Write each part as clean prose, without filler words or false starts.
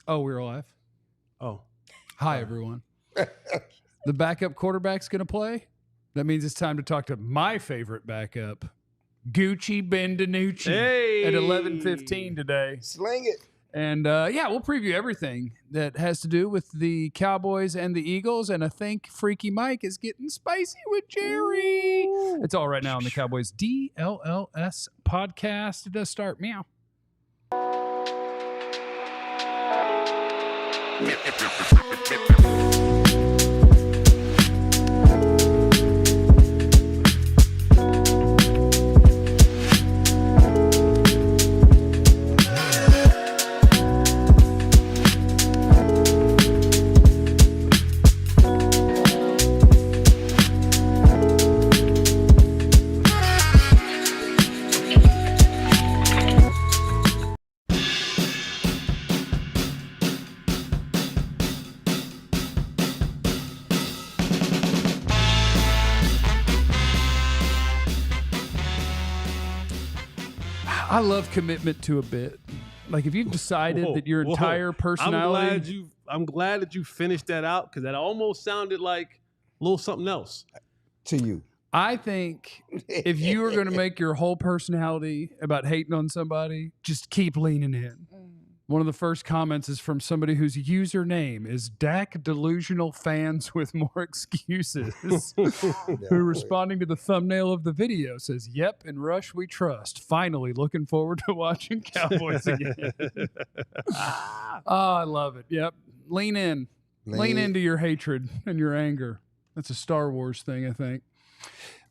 Oh, we're alive. Oh. Hi, everyone. The backup quarterback's going to play. That means it's time to talk to my favorite backup, Gucci Ben DiNucci, at 11:15 today. Sling it. And, we'll preview everything that has to do with the Cowboys and the Eagles. And I think Freaky Mike is getting spicy with Jerry. Ooh. It's all right now on the Cowboys DLLS Podcast. It does start. Meow. I love commitment to a bit. Like if you've decided that your entire personality. I'm glad that you finished that out because that almost sounded like a little something else. To you. I think if you were going to make your whole personality about hating on somebody, just keep leaning in. One of the first comments is from somebody whose username is Dak Delusional Fans with More Excuses, who responding to the thumbnail of the video says, "Yep, in Rush we trust. Finally looking forward to watching Cowboys again." I love it. Yep. Lean in. Lean into your hatred and your anger. That's a Star Wars thing, I think.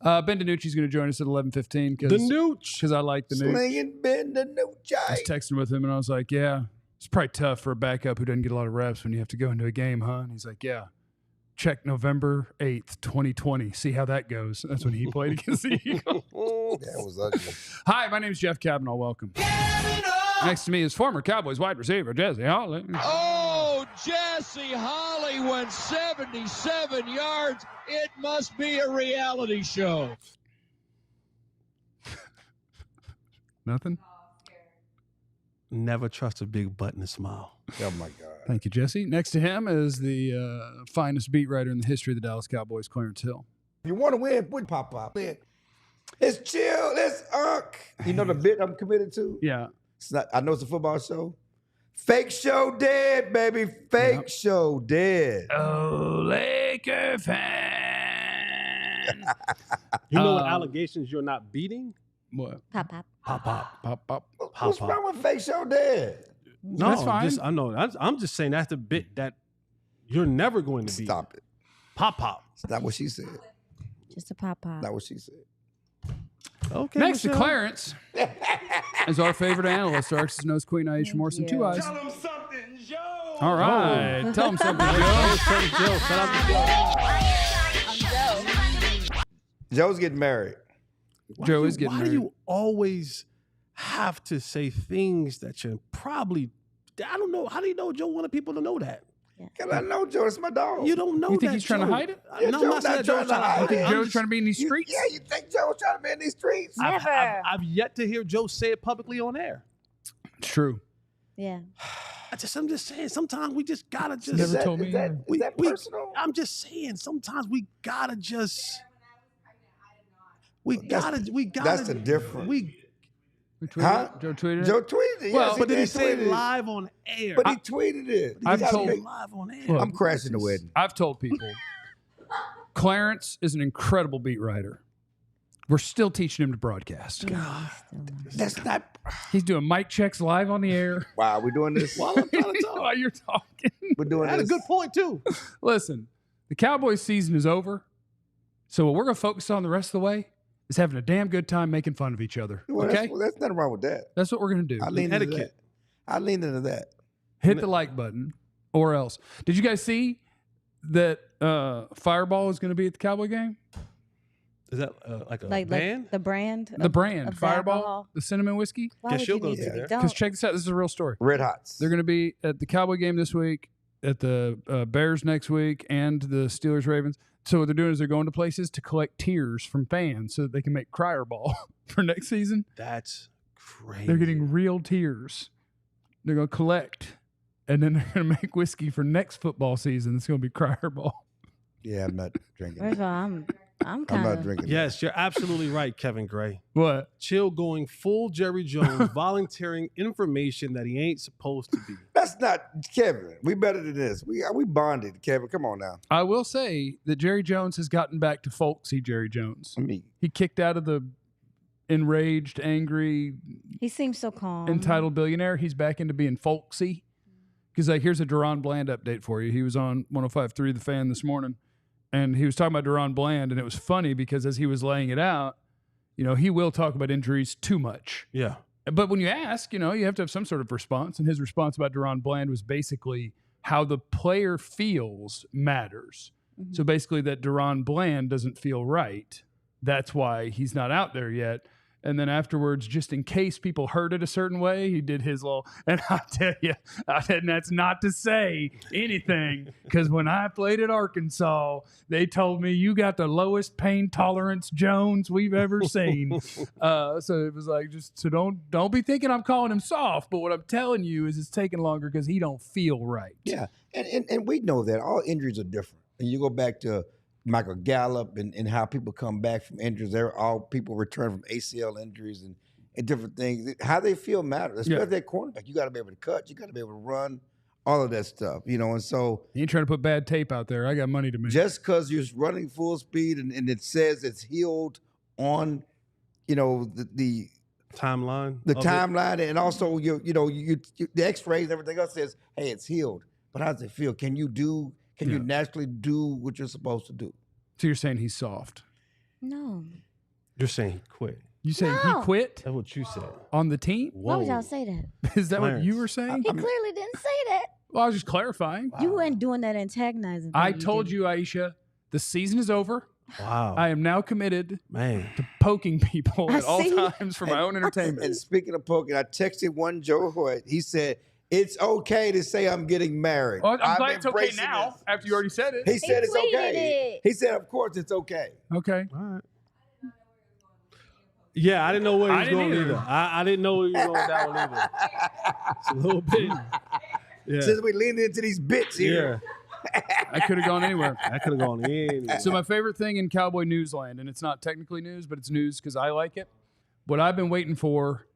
Ben DiNucci is going to join us at 11:15 because I like the Nooch. Slinging Ben DiNucci. I was texting with him and I was like, "Yeah, it's probably tough for a backup who doesn't get a lot of reps when you have to go into a game, huh?" And he's like, "Yeah, check November 8th, 2020. See how that goes." That's when he played against the Eagles. That was ugly. Hi, my name is Jeff Kavanaugh. Welcome. Next to me is former Cowboys wide receiver Jesse Holly. Oh, Jesse Holly went 77 yards. It must be a reality show. Nothing? Never trust a big butt and a smile. Oh, my God. Thank you, Jesse. Next to him is the finest beat writer in the history of the Dallas Cowboys, Clarence Hill. If you want to win, put pop. It's chill. It's You know the bit I'm committed to? Yeah. It's not. I know it's a football show. Fake show dead, baby. Fake show dead. Oh, Laker fan. You know what allegations you're not beating? What? Pop. What's wrong with fake show dead? No, that's fine. I know. I'm just saying that's the bit that you're never going to beat. Stop it. Pop. It's not what she said. Just a pop. Not what she said. Okay. Next Michelle. to Clarence is our favorite analyst, our X's nose queen, Aisha Morrison, Two Eyes. Tell him something, Joe. All right. Tell him something, Joe. Shout out to Joe. Joe's getting married. Joe is getting married. Why do you always have to say things that you're probably, I don't know. How do you know Joe wanted people to know that? Because I know Joe. It's my dog. You don't know You think that, he's trying to hide it? Yeah, No, I'm Joe's not saying not Joe's trying to hide You think it. Joe's trying to be in these streets? Yeah, you think Joe's trying to be in these streets? Never. I've yet to hear Joe say it publicly on air. It's true. Yeah. I'm just saying, sometimes we just gotta just. Never told me Is that either. personal? I'm just saying, sometimes we gotta just. That's the difference. Joe tweeted it? Joe tweeted it. Well, Yes, But did he say tweeted it live on air? But he tweeted it. I've He told- got- live on air. Look, I'm crashing the wedding. I've told people, Clarence is an incredible beat writer. We're still teaching him to broadcast. That's not. He's doing mic checks live on the air. Wow, we're doing this. While I'm trying to talk. While you're talking. We're doing That's a this. good point too. Listen, the Cowboys season is over. So what we're going to focus on the rest of the way is having a damn good time making fun of each other. Well, Okay? that's nothing wrong with that. That's what we're going to do. I lean into Etiquette. that. I lean into that. Hit the like button or else. Did you guys see that Fireball is going to be at the Cowboy game? Is that like a Like band? the brand? The brand, of Fireball, alcohol? the cinnamon whiskey. Why Guess would she'll you go need to there. be? Because Don't. check this out. This is a real story. Red Hots. They're going to be at the Cowboy game this week, at the Bears next week, and the Steelers Ravens. So what they're doing is they're going to places to collect tears from fans so that they can make crier ball for next season. That's crazy. They're getting real tears. They're going to collect and then they're going to make whiskey for next football season. It's going to be Crier Ball. Yeah, I'm not drinking. First of all, I'm kind not of drinking. Yes, you're absolutely right, Kevin Gray. What? Chill going full Jerry Jones, volunteering information that he ain't supposed to be. That's not Kevin. We better than this. We bonded, Kevin. Come on now. I will say that Jerry Jones has gotten back to folksy Jerry Jones. I mean, He kicked out of the enraged, angry, He seems so calm. entitled billionaire. He's back into being folksy. Because here's a Deron Bland update for you. He was on 105.3 The Fan this morning, and he was talking about Deron Bland, and it was funny because as he was laying it out, he will talk about injuries too much. Yeah. But when you ask, you have to have some sort of response, and his response about Deron Bland was basically how the player feels matters. Mm-hmm. So basically that Deron Bland doesn't feel right. That's why he's not out there yet. And then afterwards, just in case people heard it a certain way, he did his little, and I'll tell you, and that's not to say anything, because when I played at Arkansas, they told me you got the lowest pain tolerance Jones we've ever seen. So it was like, so don't be thinking I'm calling him soft, but what I'm telling you is it's taking longer because he don't feel right. yeah, and we know that all injuries are different. And you go back to Michael Gallup and how people come back from injuries. They're all people return from ACL injuries and different things. How they feel matters, especially that cornerback. You got to be able to cut. You got to be able to run. All of that stuff, And so You ain't trying to put bad tape out there. I got money to make. just because you're running full speed and it says it's healed on, the Timeline. timeline, and also you the X-rays and everything else says, hey, it's healed. But how does it feel? Can you naturally do what you're supposed to do? So you're saying he's soft. No. You're saying he quit. You saying No. he quit That's what you said. on the team? Why would y'all say that? Is that what you Clarence. were saying? He clearly didn't say that. Well, I was just clarifying. You weren't doing that antagonizing. I told you, Aisha, the season is over. Wow. I am now committed Man. to poking people I at all see. times for my own entertainment. And speaking of poking, I texted one Joe Hoyt. He said, it's okay to say I'm getting married. Well, I'm glad it's okay embracing now this. after you already said it. He said it's tweeted okay. it. He said, of course it's okay. Okay. All right. Yeah, I didn't know where he I was didn't going either. either. I didn't know where he was going with that one either. It's a little bit. Yeah. Since we leaned into these bits here. I could have gone anywhere. I could have gone in. So my favorite thing in Cowboy Newsland, and it's not technically news, but it's news because I like it. What I've been waiting for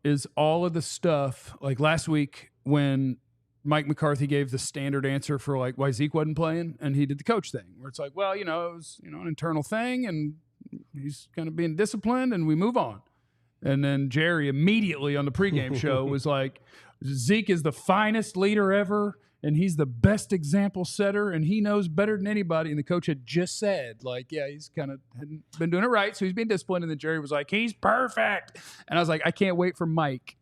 is all of the stuff. Like last week when Mike McCarthy gave the standard answer for like why Zeke wasn't playing, and he did the coach thing, where it's like, well, it was an internal thing, and he's kind of being disciplined, and we move on. And then Jerry immediately on the pregame show was like, Zeke is the finest leader ever, and he's the best example setter, and he knows better than anybody. And the coach had just said, like, yeah, he's kind of hadn't been doing it right, so he's being disciplined. And then Jerry was like, he's perfect. And I was like, I can't wait for Mike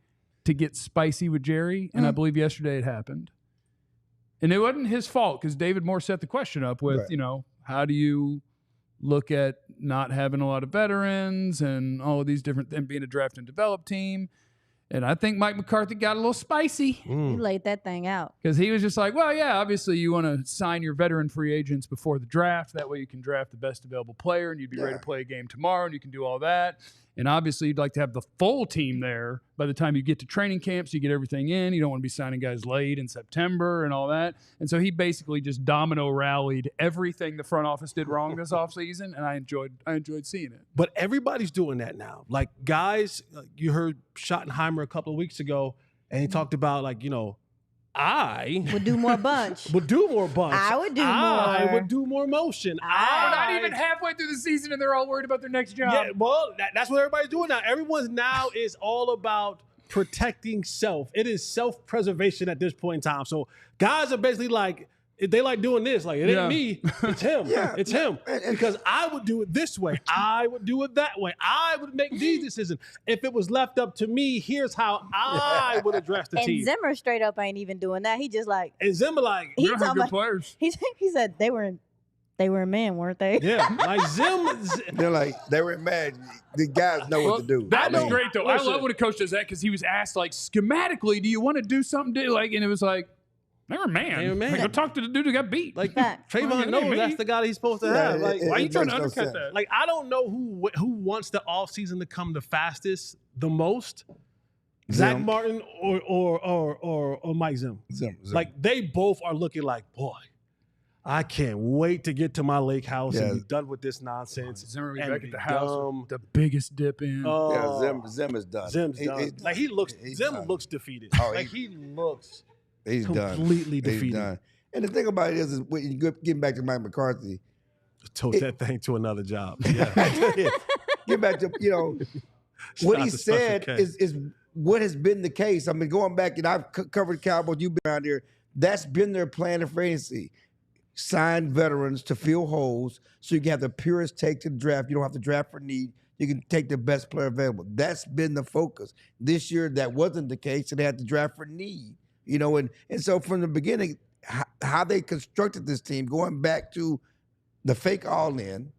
to get spicy with Jerry. And I believe yesterday it happened. And it wasn't his fault because David Moore set the question up with, Right. How do you look at not having a lot of veterans and all of these different, and being a draft and develop team. And I think Mike McCarthy got a little spicy You laid that thing out. because he was just like, well, yeah, obviously you want to sign your veteran free agents before the draft. That way you can draft the best available player and you'd be ready to play a game tomorrow and you can do all that. And obviously you'd like to have the full team there by the time you get to training camps, you get everything in. You don't want to be signing guys late in September and all that. And so he basically just domino rallied everything the front office did wrong this offseason, and I enjoyed seeing it. But everybody's doing that now. Like guys, you heard Schottenheimer a couple of weeks ago, and he talked about I Would do more bunch. would do more bunch. I would do I more. would do more motion. We're not even halfway through the season, and they're all worried about their next job. Yeah, well, that's what everybody's doing now. Everyone's now is all about protecting self. It is self-preservation at this point in time. So guys are basically like, they like doing this. Like, it ain't me, it's him. It's him. Because I would do it this way. I would do it that way. I would make these decisions. If it was left up to me, here's how I would address the And team. Zimmer straight up ain't even doing that. He just like And Zimmer like, he We don't have talking good about, players. he said they were in men, weren't they? yeah, like Zimmer. They're like, they were mad. The guys know what to do. That was I mean, great, though. listen. I love when a coach does that because he was asked, like, schematically, do you want to do something? And it was like, they were man. They were man. Like, go talk to the dude who got beat. Like Fact. Trayvon knows that's the guy that he's supposed to have. Like, why are you it trying to makes no undercut sense. that? Like, I don't know who wants the offseason to come the fastest, the most. Zach Martin or Mike Zim. Zim. Like they both are looking like, boy, I can't wait to get to my lake house and be done with this nonsense. Zimmer be and back be at the house. dumb. The biggest dip in. Zim is done. Zim's done. Like he looks, Zim looks defeated. Oh, like he looks he's completely done. defeated. He's done. And the thing about it is when you getting back to Mike McCarthy, took that thing to another job. Yeah. get back to what he said is what has been the case. I mean, going back and I've covered Cowboys. You've been around here. That's been their plan of free agency. Sign veterans to fill holes so you can have the purest take to the draft. You don't have to draft for need. You can take the best player available. That's been the focus. This year, that wasn't the case. They had to draft for need. And so from the beginning, how they constructed this team, going back to the fake all-in,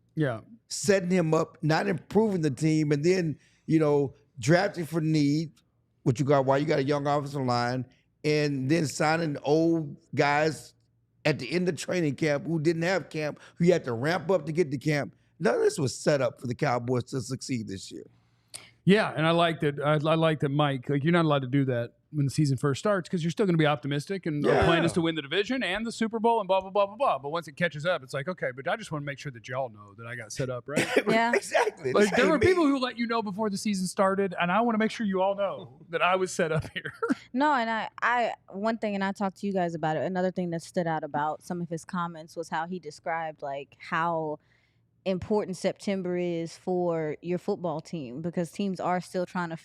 setting him up, not improving the team, and then, drafting for need, while you got a young offensive line, and then signing old guys at the end of training camp who didn't have camp, who you had to ramp up to get to camp. None of this was set up for the Cowboys to succeed this year. Yeah, and I like that. I like that, Mike. Like you're not allowed to do that when the season first starts because you're still going to be optimistic and our plan is to win the division and the Super Bowl and blah blah blah blah blah. But once it catches up, it's like okay, but I just want to make sure that y'all know that I got set up right. Yeah, exactly. Like there were people who let you know before the season started, and I want to make sure you all know that I was set up here. No, and I one thing, and I talked to you guys about it. Another thing that stood out about some of his comments was how he described like how important September is for your football team because teams are still trying to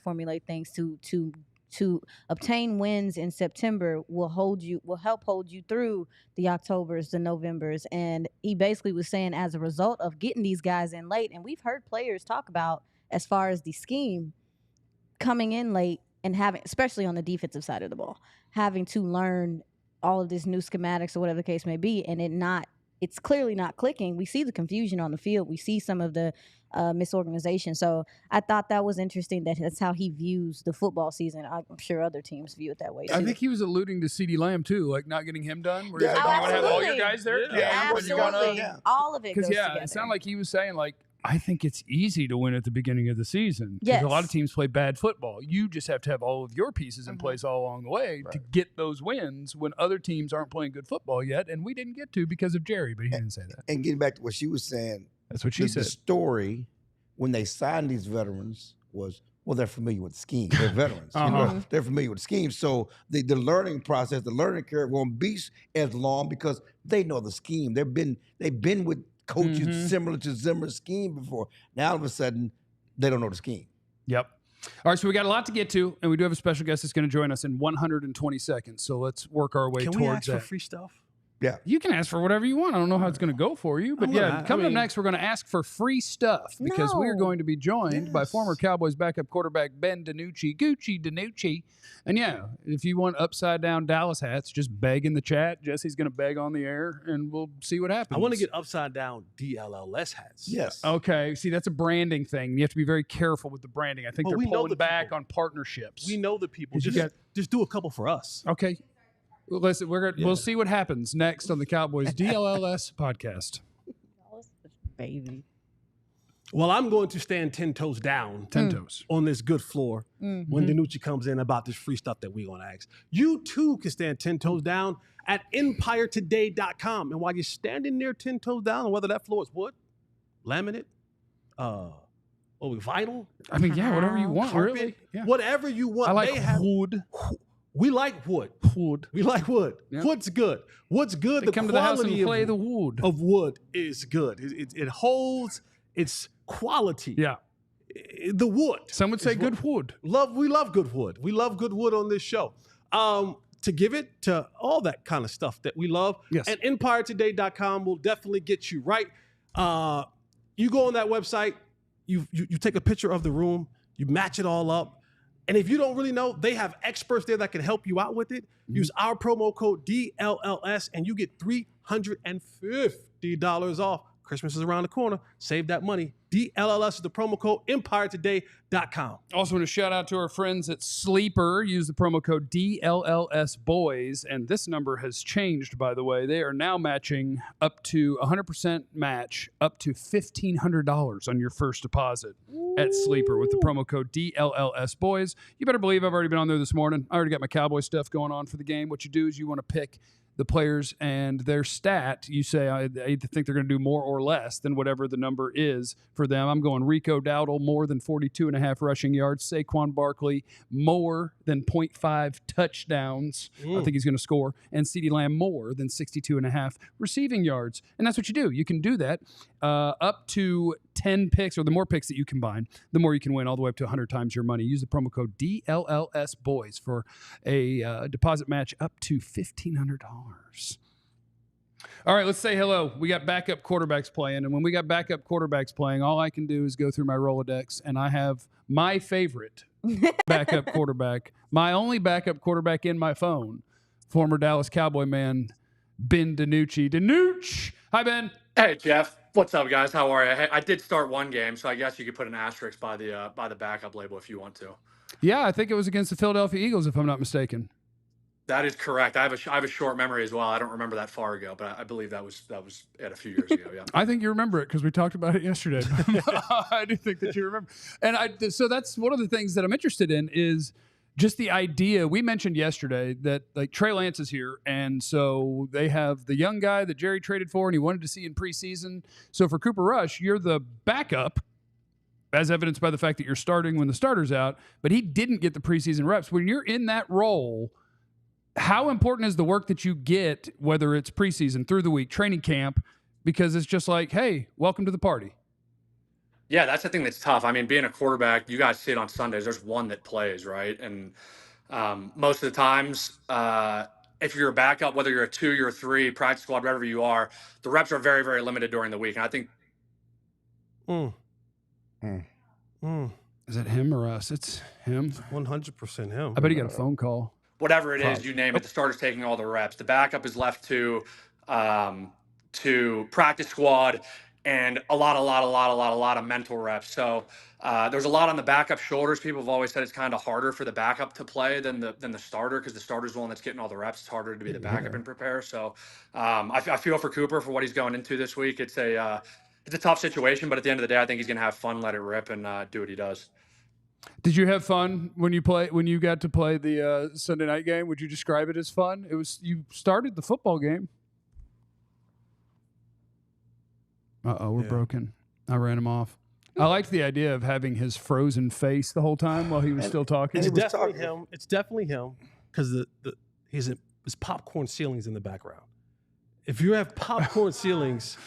formulate things to obtain wins in September will help hold you through the Octobers, the Novembers. And he basically was saying as a result of getting these guys in late, and we've heard players talk about as far as the scheme coming in late and having, especially on the defensive side of the ball, having to learn all of this new schematics or whatever the case may be, and it's clearly not clicking. We see the confusion on the field. We see some of the misorganization. So I thought that was interesting that that's how he views the football season. I'm sure other teams view it that way too. I think he was alluding to CeeDee Lamb too, like not getting him done. Where he's like, you want to have all your guys there? Absolutely. All of it goes together. It sounded like he was saying like, I think it's easy to win at the beginning of the season. Yes. Because a lot of teams play bad football. You just have to have all of your pieces in place all along the way to get those wins when other teams aren't playing good football yet. And we didn't get to because of Jerry, but he didn't say that. And getting back to what she was saying, that's what she said. The story when they signed these veterans was, well, they're familiar with the scheme. They're veterans. They're familiar with the scheme. So the learning process, the learning curve won't be as long because they know the scheme. They've been with coaches similar to Zimmer's scheme before. Now all of a sudden, they don't know the scheme. Yep. All right, so we got a lot to get to, and we do have a special guest that's going to join us in 120 seconds. So let's work our way towards that. Can we ask for free stuff? Yeah. You can ask for whatever you want. I don't know how it's going to go for you. But coming up next, we're going to ask for free stuff because we are going to be joined by former Cowboys backup quarterback Ben DiNucci, Gucci DiNucci. And if you want upside-down Dallas hats, just beg in the chat. Jesse's going to beg on the air, and we'll see what happens. I want to get upside-down DLLS hats. Yes. Okay. See, that's a branding thing. You have to be very careful with the branding. I think they're pulling back on partnerships. We know the people. Just do a couple for us. Okay. Well, listen, we'll see what happens next on the Cowboys DLLS podcast. Baby. Well, I'm going to stand 10 toes down. 10 toes. On this good floor when DiNucci comes in about this free stuff that we're going to ask. You, too, can stand 10 toes down at EmpireToday.com. And while you're standing there 10 toes down, whether that floor is wood, laminate, vinyl. I mean, whatever you want, carpet, really. Yeah. Whatever you want. I like wood. We like wood. We like wood. Yep. Wood's good. Wood's good. They come to the house and play the wood. Of wood is good. It holds its quality. Yeah. The wood. Some would say good wood. We love good wood. We love good wood on this show. To give it to all that kind of stuff that we love. Yes. And EmpireToday.com will definitely get you right. You go on that website, you take a picture of the room, you match it all up. And if you don't really know, they have experts there that can help you out with it. Use our promo code DLLS and you get $350 off Christmas is around the corner. Save that money. DLLS is the promo code. EmpireToday.com. Also want to shout out to our friends at Sleeper. Use the promo code DLLS Boys. And this number has changed, by the way. They are now matching up to 100% match up to $1,500 on your first deposit at Sleeper with the promo code DLLS Boys. You better believe I've already been on there this morning. I already got my Cowboy stuff going on for the game. What you do is you want to pick the players and their stat. You say, I either think they're going to do more or less than whatever the number is for them. I'm going Rico Dowdle, more than 42.5 rushing yards. Saquon Barkley, more than 0.5 touchdowns. I think he's going to score. And CeeDee Lamb, more than 62.5 receiving yards. And that's what you do. You can do that up to 10 picks, or the more picks that you combine, the more you can win, all the way up to 100 times your money. Use the promo code DLLS Boys for a deposit match up to $1,500. All right, let's say hello. We got backup quarterbacks playing, and when we got backup quarterbacks playing, all I can do is go through my Rolodex, and I have my favorite backup quarterback, my only backup quarterback in my phone, former Dallas Cowboy man, Ben DiNucci. DiNucci! Hi, Ben. Hey, Jeff. What's up, guys? How are you? Hey, I did start one game, so I guess you could put an asterisk by the backup label if you want to. Yeah, I think it was against the Philadelphia Eagles, if I'm not mistaken. That is correct. I have a short memory as well. I don't remember that far ago, but I believe that was a few years ago. Yeah. I think you remember it because we talked about it yesterday. I do think that you remember. And so that's one of the things that I'm interested in is just the idea. We mentioned yesterday that like Trey Lance is here, and so they have the young guy that Jerry traded for and he wanted to see in preseason. So for Cooper Rush, you're the backup, as evidenced by the fact that you're starting when the starter's out, but he didn't get the preseason reps. When you're in that role, how important is the work that you get, whether it's preseason, through the week, training camp, because it's just like, hey, welcome to the party. Yeah, that's the thing that's tough. I mean, being a quarterback, you guys see it on Sundays. There's one that plays, right? And most of the times, if you're a backup, whether you're a 2, you're a 3, practice squad, wherever you are, the reps are very, very limited during the week. And I think. Is it him or us? It's him. 100% him. I bet he got a phone call. Whatever it is, you name it, the starter's taking all the reps. The backup is left to practice squad and a lot of mental reps. So there's a lot on the backup shoulders. People have always said it's kind of harder for the backup to play than the starter, because the starter's the one that's getting all the reps. It's harder to be the backup and prepare. So I feel for Cooper for what he's going into this week. It's a tough situation, but at the end of the day, I think he's going to have fun, let it rip, and do what he does. Did you have fun when you got to play the Sunday night game? Would you describe it as fun? You started the football game. We're broken. I ran him off. I liked the idea of having his frozen face the whole time while he was still talking. It's definitely him. It's definitely him because his popcorn ceilings in the background. If you have popcorn ceilings,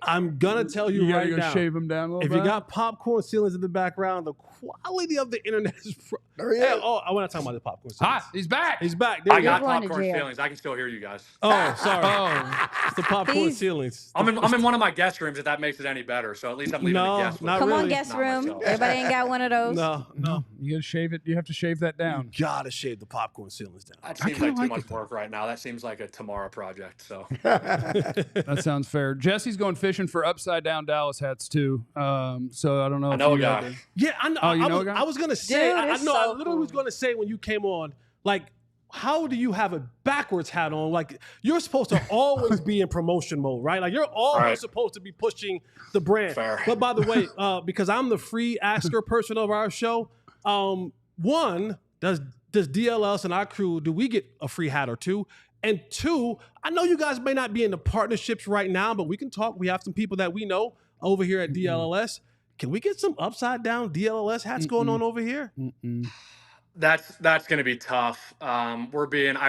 I'm gonna tell you right now. Shave them down a little bit. If you got popcorn ceilings in the background, the quality of the internet is. I want to talk about the popcorn ceilings. He's back. He's back. I got popcorn ceilings. I can still hear you guys. Oh, sorry. It's the popcorn ceilings. I'm in one of my guest rooms, if that makes it any better. So at least I'm leaving the guest room. Not Come really. on, guest room. Everybody ain't got one of those. No. You gotta shave it. You have to shave that down. You gotta shave the popcorn ceilings down. That seems like too much work right now. That seems like a tomorrow project. So that sounds fair. Jesse's going fishing for upside down Dallas hats too. So I don't know. I know a guy. Yeah, I know. Oh, you know a guy? I was gonna say. Dude, I know. I literally cool. was gonna say when you came on, like, how do you have a backwards hat on? Like, you're supposed to always be in promotion mode, right? Like, you're always supposed to be pushing the brand. Fair. But by the way, because I'm the free asker person of our show, one, does DLLS and our crew, do we get a free hat or two? And two, I know you guys may not be in the partnerships right now, but we can talk. We have some people that we know over here at DLLS. Can we get some upside down DLLS hats going on over here? That's going to be tough. I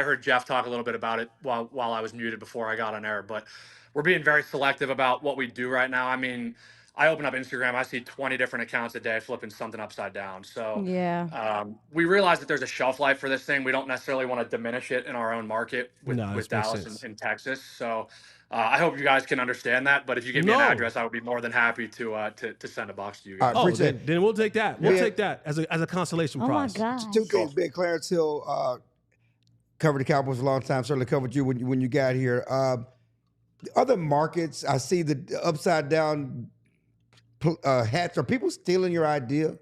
heard Jeff talk a little bit about it while I was muted before I got on air, but we're being very selective about what we do right now. I mean, I open up Instagram, I see 20 different accounts a day flipping something upside down. So we realize that there's a shelf life for this thing. We don't necessarily want to diminish it in our own market with Dallas and Texas. So I hope you guys can understand that. But if you give me an address, I would be more than happy to send a box to you guys. Then we'll take that. We'll take that as a consolation prize. Oh my gosh. Two coach Ben Clarence Hill covered the Cowboys a long time. Certainly covered you when you got here. Other markets, I see the upside down hats. Are people stealing your idea?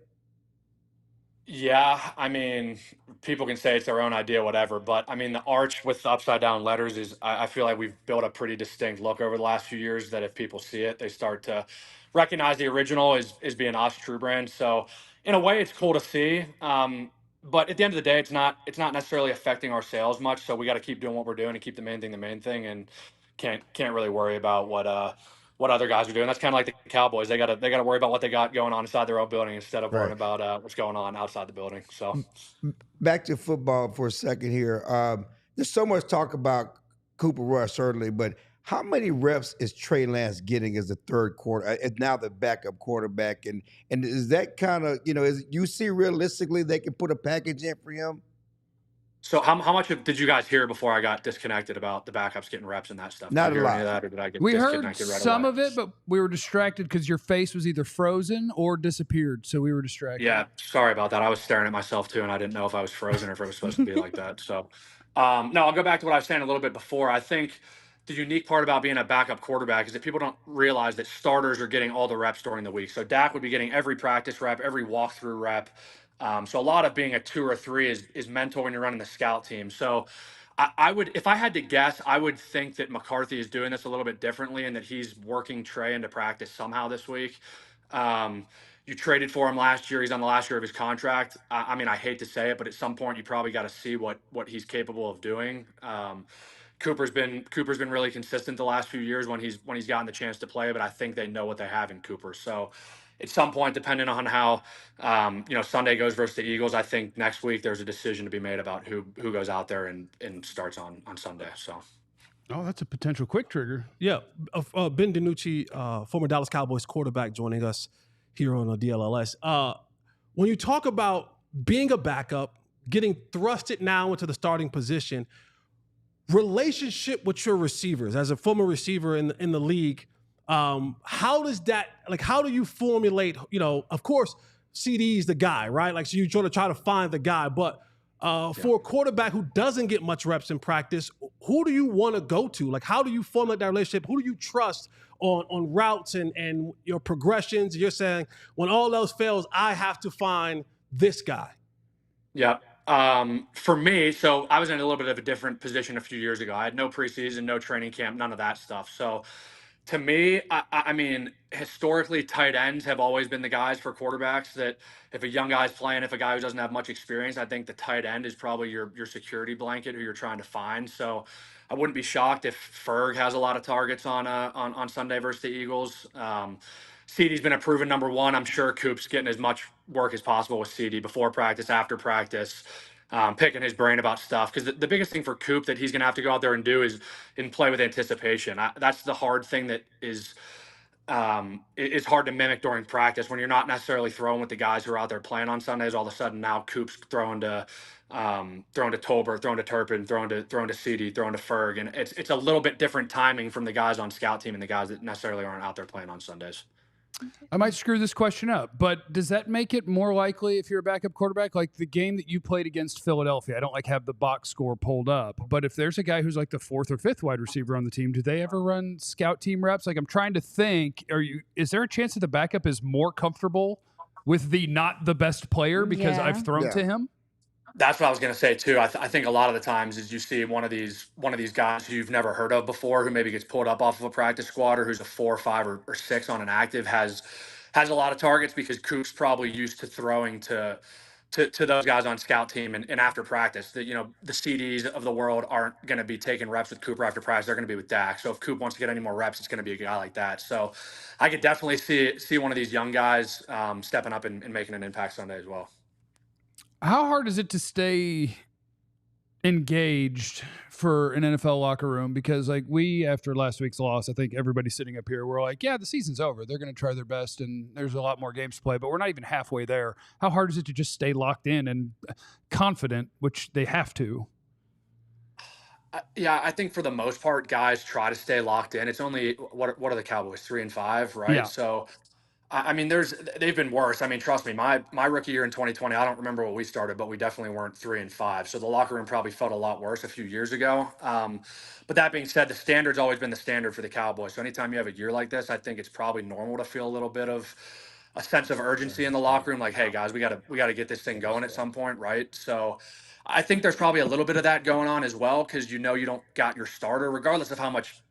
Yeah, I mean, people can say it's their own idea, whatever. But I mean, the arch with the upside down letters is, I feel like we've built a pretty distinct look over the last few years that if people see it, they start to recognize the original is being us, True Brand. So in a way, it's cool to see. But at the end of the day, it's not necessarily affecting our sales much. So we got to keep doing what we're doing and keep the main thing, and can't really worry about what other guys are doing. That's kind of like the Cowboys. They gotta worry about what they got going on inside their own building instead of worrying Right. about what's going on outside the building. So Back to football for a second here. There's so much talk about Cooper Rush, certainly, but how many reps is Trey Lance getting as the third quarter? It's now the backup quarterback, and is that kind of is you see realistically they can put a package in for him? so how much did you guys hear before I got disconnected about the backups getting reps and that stuff? Did Not you a hear any of lot. that, or did I get We heard disconnected right some away? of it, but we were distracted because your face was either frozen or disappeared, so we were distracted. Yeah, sorry about that. I was staring at myself too, and I didn't know if I was frozen or if it was supposed to be like that. So, no, I'll go back to what I was saying a little bit before. I think the unique part about being a backup quarterback is that people don't realize that starters are getting all the reps during the week. So Dak would be getting every practice rep, every walkthrough rep. So a lot of being a 2 or 3 is mental when you're running the scout team. So I would, if I had to guess, I would think that McCarthy is doing this a little bit differently and that he's working Trey into practice somehow this week. You traded for him last year. He's on the last year of his contract. I mean, I hate to say it, but at some point you probably got to see what he's capable of doing. Cooper's been really consistent the last few years when he's gotten the chance to play, but I think they know what they have in Cooper. So at some point, depending on how Sunday goes versus the Eagles, I think next week there's a decision to be made about who goes out there and starts on Sunday. So. Oh, that's a potential quick trigger. Yeah, Ben DiNucci, former Dallas Cowboys quarterback, joining us here on the DLLS. When you talk about being a backup, getting thrusted now into the starting position, relationship with your receivers as a former receiver in the league, how does that, like, how do you formulate, of course, CD's the guy, right? Like, so you try to find the guy, but for a quarterback who doesn't get much reps in practice, who do you want to go to? Like, how do you formulate that relationship? Who do you trust on routes and your progressions? You're saying, when all else fails, I have to find this guy. Yeah. For me, so I was in a little bit of a different position a few years ago. I had no preseason, no training camp, none of that stuff. So to me, I mean, historically, tight ends have always been the guys for quarterbacks that if a young guy's playing, if a guy who doesn't have much experience, I think the tight end is probably your security blanket who you're trying to find. So I wouldn't be shocked if Ferg has a lot of targets on Sunday versus the Eagles. CD's been a proven number one. I'm sure Coop's getting as much work as possible with CD before practice, after practice, picking his brain about stuff. Because the biggest thing for Coop that he's going to have to go out there and do is play with anticipation. That's the hard thing that is hard to mimic during practice when you're not necessarily throwing with the guys who are out there playing on Sundays. All of a sudden now Coop's throwing to Tolbert, throwing to Turpin, throwing to CD, throwing to Ferg, and it's a little bit different timing from the guys on scout team and the guys that necessarily aren't out there playing on Sundays. I might screw this question up, but does that make it more likely if you're a backup quarterback? Like the game that you played against Philadelphia, I don't have the box score pulled up, but if there's a guy who's like the 4th or 5th wide receiver on the team, do they ever run scout team reps? Like I'm trying to think, is there a chance that the backup is more comfortable with the not the best player because I've thrown to him? That's what I was going to say too. I think a lot of the times is you see one of these guys who you've never heard of before, who maybe gets pulled up off of a practice squad, or who's a 4, 5, or 6 on an active, has a lot of targets because Coop's probably used to throwing to those guys on scout team and after practice. The CDs of the world aren't going to be taking reps with Cooper after practice. They're going to be with Dak. So if Coop wants to get any more reps, it's going to be a guy like that. So I could definitely see one of these young guys stepping up and making an impact Sunday as well. How hard is it to stay engaged for an NFL locker room? Because like after last week's loss, I think everybody sitting up here, we're like, yeah, the season's over. They're going to try their best and there's a lot more games to play, but we're not even halfway there. How hard is it to just stay locked in and confident, which they have to? Yeah, I think for the most part, guys try to stay locked in. It's only, what are the Cowboys, 3-5, right? Yeah. So I mean, they've been worse. I mean, trust me, my rookie year in 2020, I don't remember what we started, but we definitely weren't 3-5. So the locker room probably felt a lot worse a few years ago. But that being said, the standard's always been the standard for the Cowboys. So anytime you have a year like this, I think it's probably normal to feel a little bit of a sense of urgency in the locker room. Like, hey guys, we gotta get this thing going at some point, right? So I think there's probably a little bit of that going on as well, because you don't got your starter, regardless of how much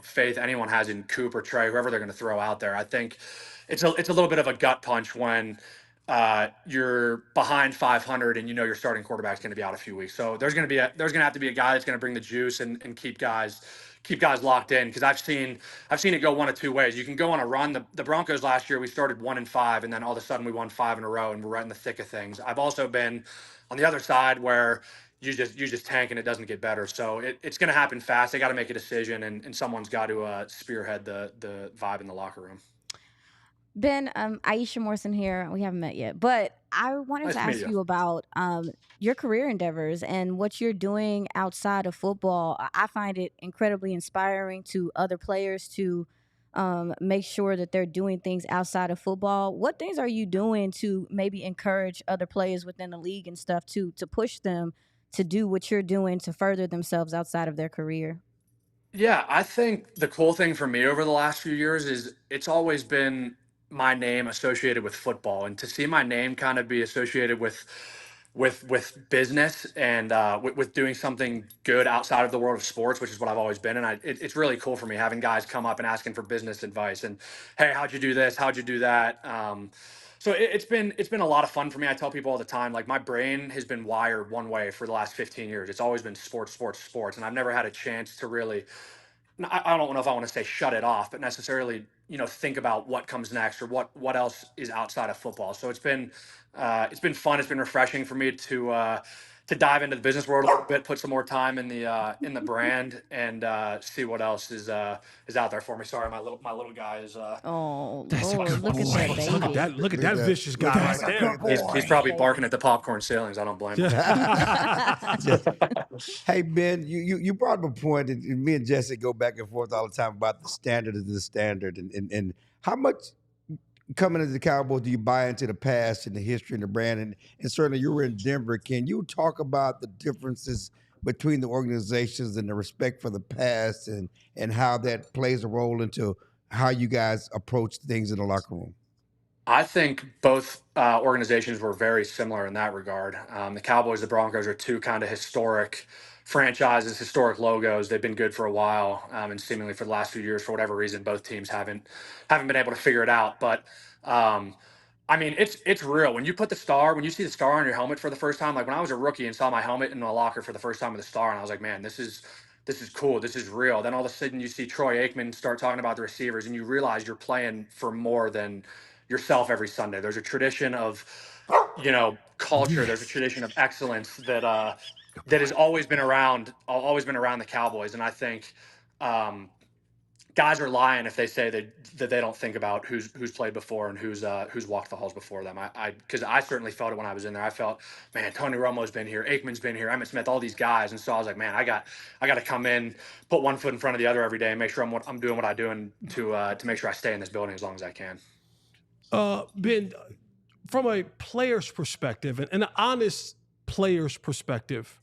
faith anyone has in Coop or Trey, whoever they're going to throw out there. I think it's a little bit of a gut punch when you're behind 500 and your starting quarterback's going to be out a few weeks. So there's going to have to be a guy that's going to bring the juice and keep guys locked in, because I've seen it go one of two ways. You can go on a run. The Broncos last year, we started 1-5, and then all of a sudden we won 5 in a row and we're right in the thick of things. I've also been on the other side where you just tank and it doesn't get better. So it's going to happen fast. They got to make a decision, and someone's got to spearhead the vibe in the locker room. Ben, Aisha Morrison here. We haven't met yet, but I wanted to ask you about your career endeavors and what you're doing outside of football. I find it incredibly inspiring to other players to make sure that they're doing things outside of football. What things are you doing to maybe encourage other players within the league and stuff to push them to do what you're doing to further themselves outside of their career? Yeah, I think the cool thing for me over the last few years is it's always been my name associated with football, and to see my name kind of be associated with business and with doing something good outside of the world of sports, which is what I've always been. And it's really cool for me having guys come up and asking for business advice and, hey, how'd you do this? How'd you do that? So it's been a lot of fun for me. I tell people all the time, like, my brain has been wired one way for the last 15 years. It's always been sports. And I've never had a chance to really, I don't know if I want to say shut it off, but necessarily, think about what comes next or what else is outside of football. So it's been fun. It's been refreshing for me to dive into the business world a little bit, put some more time in the brand, and see what else is out there for me. Sorry, my little guy is. Oh, Lord, look at that baby. Look at that vicious guy right there. He's probably barking at the popcorn ceilings. I don't blame him. Hey, Ben, you brought up a point, and me and Jesse go back and forth all the time about the standard is the standard, and how much coming into the Cowboys do you buy into the past and the history and the brand, and certainly you were in Denver. Can you talk about the differences between the organizations and the respect for the past, and how that plays a role into how you guys approach things in the locker room? I think both organizations were very similar in that regard. The Cowboys, the Broncos are two kind of historic franchises, historic logos. They've been good for a while, and seemingly for the last few years, for whatever reason, both teams haven't been able to figure it out. But I mean, it's real. When you see the star on your helmet for the first time, like when I was a rookie and saw my helmet in the locker for the first time with the star, and I was like, man, this is cool. This is real. Then all of a sudden you see Troy Aikman start talking about the receivers, and you realize you're playing for more than yourself every Sunday. There's a tradition of, culture. There's a tradition of excellence that has always been around the Cowboys. And I think guys are lying if they say that they don't think about who's played before and who's walked the halls before them. Because I certainly felt it when I was in there. I felt, man, Tony Romo's been here, Aikman's been here, Emmitt Smith, all these guys. And so I was like, man, I got to come in, put one foot in front of the other every day, and make sure I'm doing what I do, and to make sure I stay in this building as long as I can. Ben, from a player's perspective, and an honest player's perspective,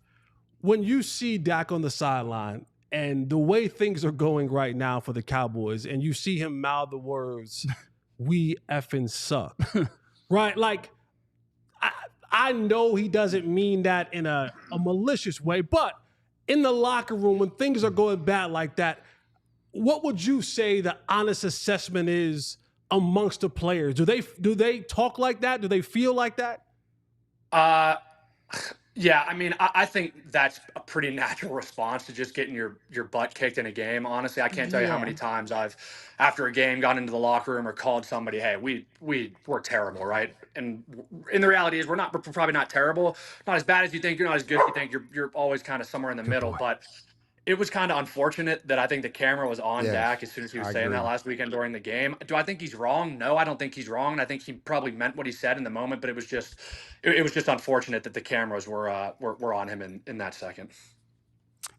when you see Dak on the sideline and the way things are going right now for the Cowboys, and you see him mouth the words, "We effing suck," right? Like, I know he doesn't mean that in a malicious way, but in the locker room, when things are going bad like that, what would you say the honest assessment is amongst the players? Do they talk like that? Do they feel like that? Yeah, I mean, I think that's a pretty natural response to just getting your butt kicked in a game. Honestly, I can't tell you how many times I've, after a game, gone into the locker room or called somebody, hey, we're terrible, right? And the reality is we're probably not terrible, not as bad as you think, you're not as good as you think, you're always kind of somewhere in the middle. But it was kind of unfortunate that I think the camera was on Dak as soon as he was saying that last weekend during the game. Do I think he's wrong? No, I don't think he's wrong. I think he probably meant what he said in the moment, but it was just unfortunate that the cameras were on him in that second.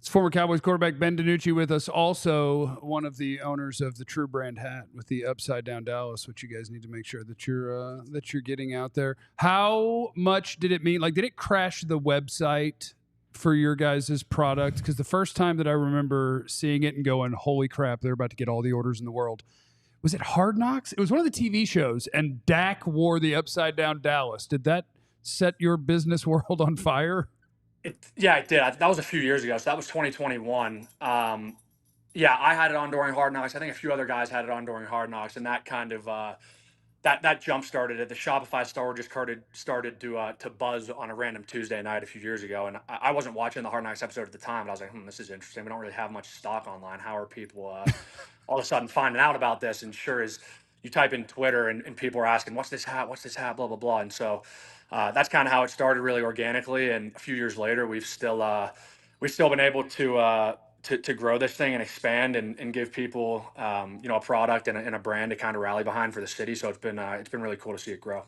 It's former Cowboys quarterback Ben DiNucci with us, also one of the owners of the True Brand hat with the upside down Dallas, which you guys need to make sure that you're getting out there. How much did it mean? Like, did it crash the website for your guys' product? Because the first time that I remember seeing it and going, holy crap, they're about to get all the orders in the world. Was it Hard Knocks? It was one of the TV shows, and Dak wore the upside down Dallas. Did that set your business world on fire? Yeah, it did. That was a few years ago. So that was 2021. Yeah, I had it on during Hard Knocks. I think a few other guys had it on during Hard Knocks, and that kind of that jump started it. The Shopify store just started to buzz on a random Tuesday night a few years ago, and I wasn't watching the Hard Knocks episode at the time, but I was like, this is interesting. We don't really have much stock online. How are people all of a sudden finding out about this? And sure as you type in Twitter and people are asking, what's this hat, blah, blah, blah. And so that's kind of how it started, really organically. And a few years later, we've still been able to grow this thing and expand and give people a product and a brand to kind of rally behind for the city. So it's been really cool to see it grow.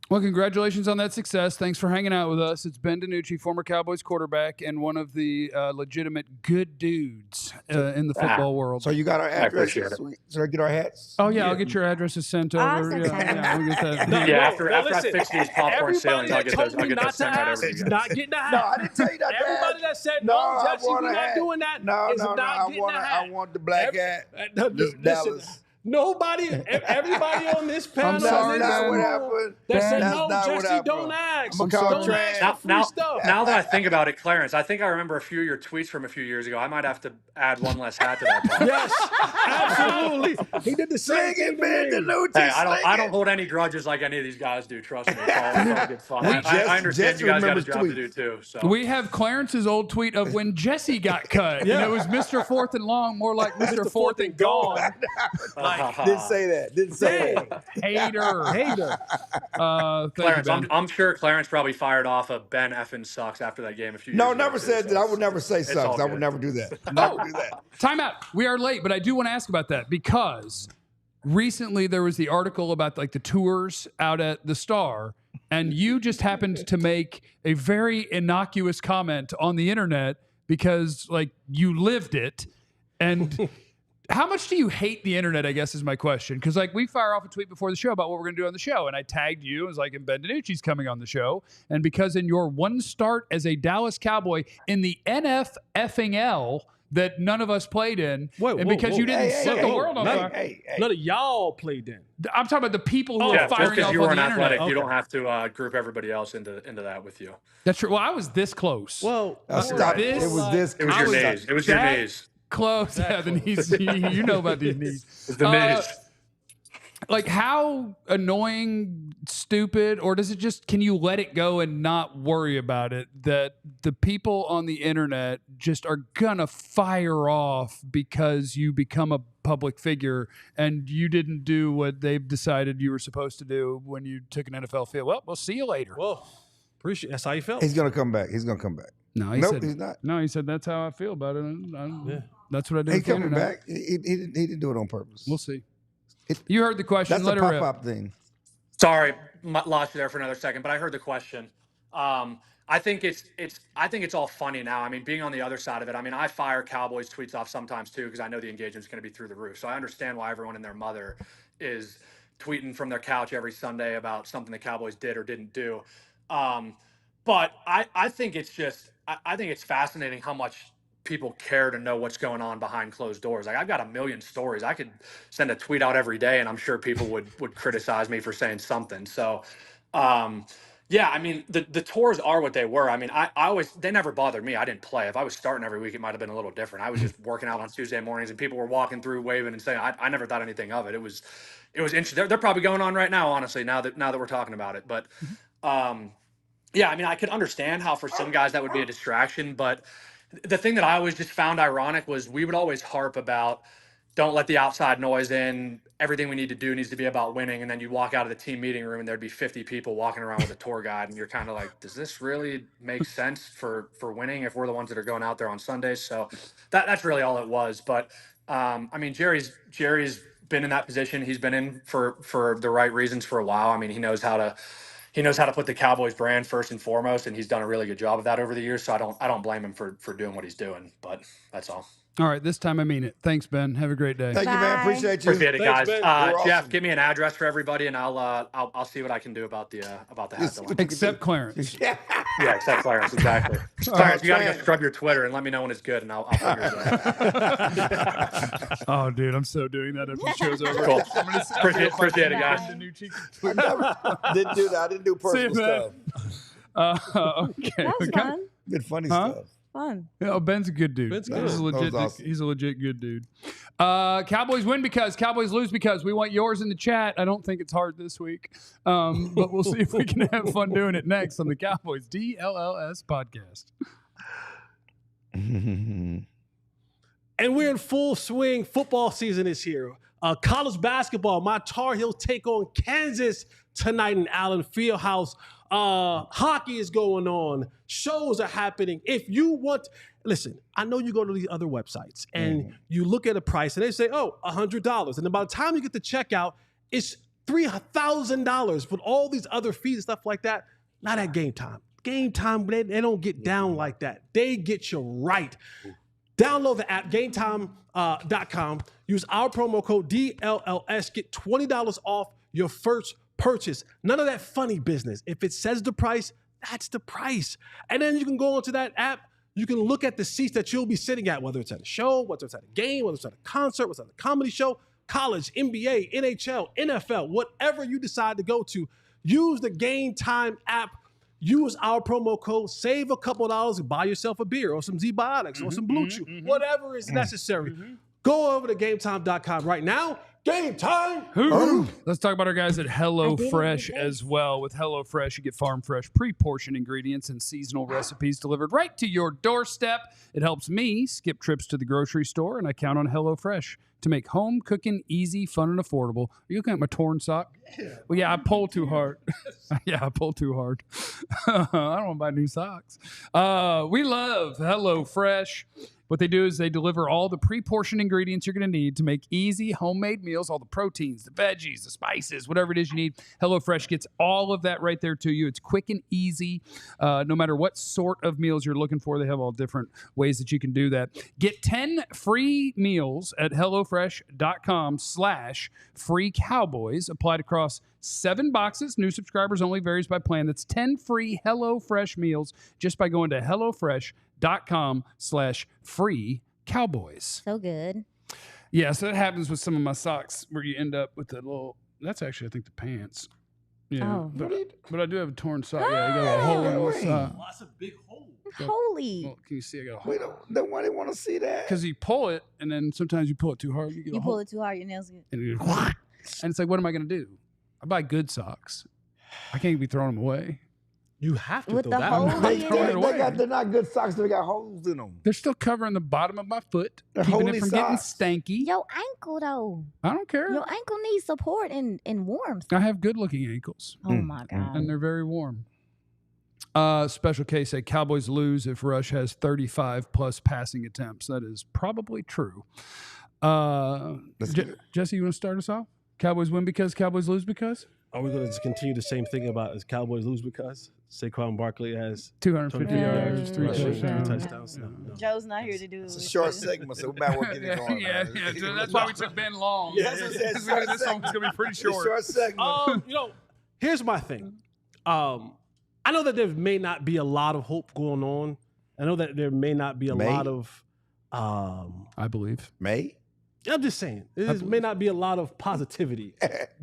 Well, congratulations on that success. Thanks for hanging out with us. It's Ben DiNucci, former Cowboys quarterback and one of the legitimate good dudes in the football world. So you got our addresses? So I get our hats? Oh, yeah. I'll get your addresses sent over. We'll get that. After I fix these popcorn ceilings, I'll get those sent right over to you. It's not getting a hat. No, I didn't tell you that. Everybody that said, no, Jesse, we're not doing that. No, I want the black hat. Listen, everybody on this panel. That's not what happened. That said, no, Jesse, don't ask. Don't ask for free stuff. Now that I think about it, Clarence, I think I remember a few of your tweets from a few years ago. I might have to add one less hat to that podcast. Yes, absolutely. He did the same thing to me. Hey, I don't hold any grudges like any of these guys do. Trust me. It's all good fun. I understand you guys got a job to do too. So we have Clarence's old tweet of when Jesse got cut. Yeah. And it was Mr. Fourth and Long, more like Mr. Fourth and Gone. Didn't say that. Hater. Clarence, I'm sure Clarence probably fired off a Ben effing sucks after that game a few years ago. No, never said that. I would never say sucks. I would never do that. Never do that. Time out. We are late, but I do want to ask about that because recently there was the article about like the tours out at the Star, and you just happened to make a very innocuous comment on the internet because like you lived it. And how much do you hate the internet, I guess, is my question. Because, like, we fire off a tweet before the show about what we're going to do on the show. And I tagged you. It was like, and Ben DiNucci's coming on the show. And because in your one start as a Dallas Cowboy in the NFFL that none of us played in, because you didn't set the world on fire. None of y'all played in. I'm talking about the people who are firing just because off you on were the an athletic, internet. you don't have to group everybody else into that with you. That's true. Well, I was this close. Well, stop. It was this. It was your knees. It was your knees. Close. Yeah, the knees. You know about these knees. It's the knees. Like, how annoying, stupid, or does it just, can you let it go and not worry about it that the people on the internet just are gonna fire off because you become a public figure and you didn't do what they've decided you were supposed to do when you took an NFL field? Well, we'll see you later. Well, appreciate. That's how you felt. He's gonna come back. No, he's not. No, he said that's how I feel about it. That's what I do. He's coming back. He didn't do it on purpose. We'll see. You heard the question. That's Let a her rip. pop-up thing. Sorry, lost you there for another second, but I heard the question. I think it's all funny now. I mean, being on the other side of it, I mean, I fire Cowboys tweets off sometimes too because I know the engagement's going to be through the roof. So I understand why everyone and their mother is tweeting from their couch every Sunday about something the Cowboys did or didn't do. But I think it's just I think it's fascinating how much people care to know what's going on behind closed doors. Like, I've got a million stories. I could send a tweet out every day and I'm sure people would criticize me for saying something. So, yeah, I mean, the tours are what they were. I mean, they never bothered me. I didn't play. If I was starting every week, it might've been a little different. I was just working out on Tuesday mornings and people were walking through waving and saying, I never thought anything of it. It was interesting. They're probably going on right now, honestly, now that we're talking about it. But, yeah, I mean, I could understand how for some guys that would be a distraction, but the thing that I always just found ironic was we would always harp about don't let the outside noise in. Everything we need to do needs to be about winning. And then you walk out of the team meeting room and there'd be 50 people walking around with a tour guide. And you're kind of like, does this really make sense for winning if we're the ones that are going out there on Sundays? So that's really all it was. But I mean, Jerry's been in that position. He's been in for the right reasons for a while. I mean, he knows how to he knows how to put the Cowboys brand first and foremost, and he's done a really good job of that over the years. So I don't blame him for doing what he's doing. But that's all. All right, this time I mean it. Thanks, Ben. Have a great day. Thank you, man. Appreciate you. Appreciate it, Thanks, guys. Ben. Jeff, awesome. give me an address for everybody, and I'll see what I can do about the hat delay. Except Clarence. Yeah, except Clarence, exactly. Clarence, you got to go scrub your Twitter and let me know when it's good, and I'll figure it out. Oh, dude, I'm so doing that after the show's over. Cool. Appreciate it, guys. I didn't do that. I didn't do personal See you, stuff. Okay. That was fun. Did funny Huh? stuff. Fun. Yeah, oh, Ben's a good dude. Ben's good. He's a legit. That was awesome. He's a legit good dude. Cowboys win because Cowboys lose because we want yours in the chat. I don't think it's hard this week, but we'll see if we can have fun doing it next on the Cowboys DLLS podcast. And we're in full swing. Football season is here. College basketball, my Tar Heels take on Kansas tonight in Allen Fieldhouse. Hockey is going on. Shows are happening. If you want, listen, I know you go to these other websites and you look at a price and they say, oh, $100. And then by the time you get to checkout, it's $3,000 with all these other fees and stuff like that. Not at Game Time. Game Time, they don't get down like that. They get you right. Download the app, GameTime.com. Use our promo code DLLS. Get $20 off your first purchase. None of that funny business. If it says the price, that's the price. And then you can go onto that app. You can look at the seats that you'll be sitting at, whether it's at a show, whether it's at a game, whether it's at a concert, whether it's at a comedy show, college, NBA, NHL, NFL, whatever you decide to go to. Use the Game Time app. Use our promo code, save a couple of dollars, and buy yourself a beer or some Z-Biotics or some Blue Chew, whatever is necessary. Go over to GameTime.com right now. Game time! Let's talk about our guys at HelloFresh as well. With HelloFresh, you get farm fresh, pre-portioned ingredients and seasonal recipes delivered right to your doorstep. It helps me skip trips to the grocery store, and I count on HelloFresh to make home cooking easy, fun, and affordable. Are you looking at my torn sock? Well, yeah, I pull too hard. I pull too hard. I don't want to buy new socks. We love HelloFresh. What they do is they deliver all the pre-portioned ingredients you're going to need to make easy homemade meals, all the proteins, the veggies, the spices, whatever it is you need. HelloFresh gets all of that right there to you. It's quick and easy. No matter what sort of meals you're looking for, they have all different ways that you can do that. Get 10 free meals at HelloFresh.com/free Cowboys applied across 7 boxes. New subscribers only, varies by plan. That's 10 free HelloFresh meals just by going to HelloFresh.com/free Cowboys. So good. Yeah, so that happens with some of my socks where you end up with the little, that's actually, I think, the pants. Yeah, Oh. but I do have a torn sock. Yeah, you got a hole in the sock. Oh, that's a big hole. Holy. Well, can you see I got a hole? We don't why they want to see that. Because you pull it, and then sometimes you pull it too hard. You get You a pull hole. it too hard, your nails get. And, and it's like, what am I going to do? I buy good socks. I can't be throwing them away. You have to With throw the that hole one. in They it. throw it away. They're not good socks. They got holes in them. They're still covering the bottom of my foot, They're keeping holy it from socks. getting stanky. Your ankle, though. I don't care. Your ankle needs support and warmth. I have good-looking ankles, Oh, my God. and they're very warm. Special case, say Cowboys lose if Rush has 35-plus passing attempts. That is probably true. Jesse, you want to start us off? Cowboys win because Cowboys lose because? Are we going to just continue the same thing about as Cowboys lose because Saquon Barkley has 250 yards, 3 rushing, touchdowns. 3 touchdowns? No. Joe's not here to do It's a short segment, so we might want to get it going. Yeah, that's why we took Ben long. Yeah, that's what I said, short This one's going to be pretty It's a short. short segment. Here's my thing. I know that there may not be a lot of hope going on. I know that there may not be a lot of. I believe. May? I'm just saying, there may not be a lot of positivity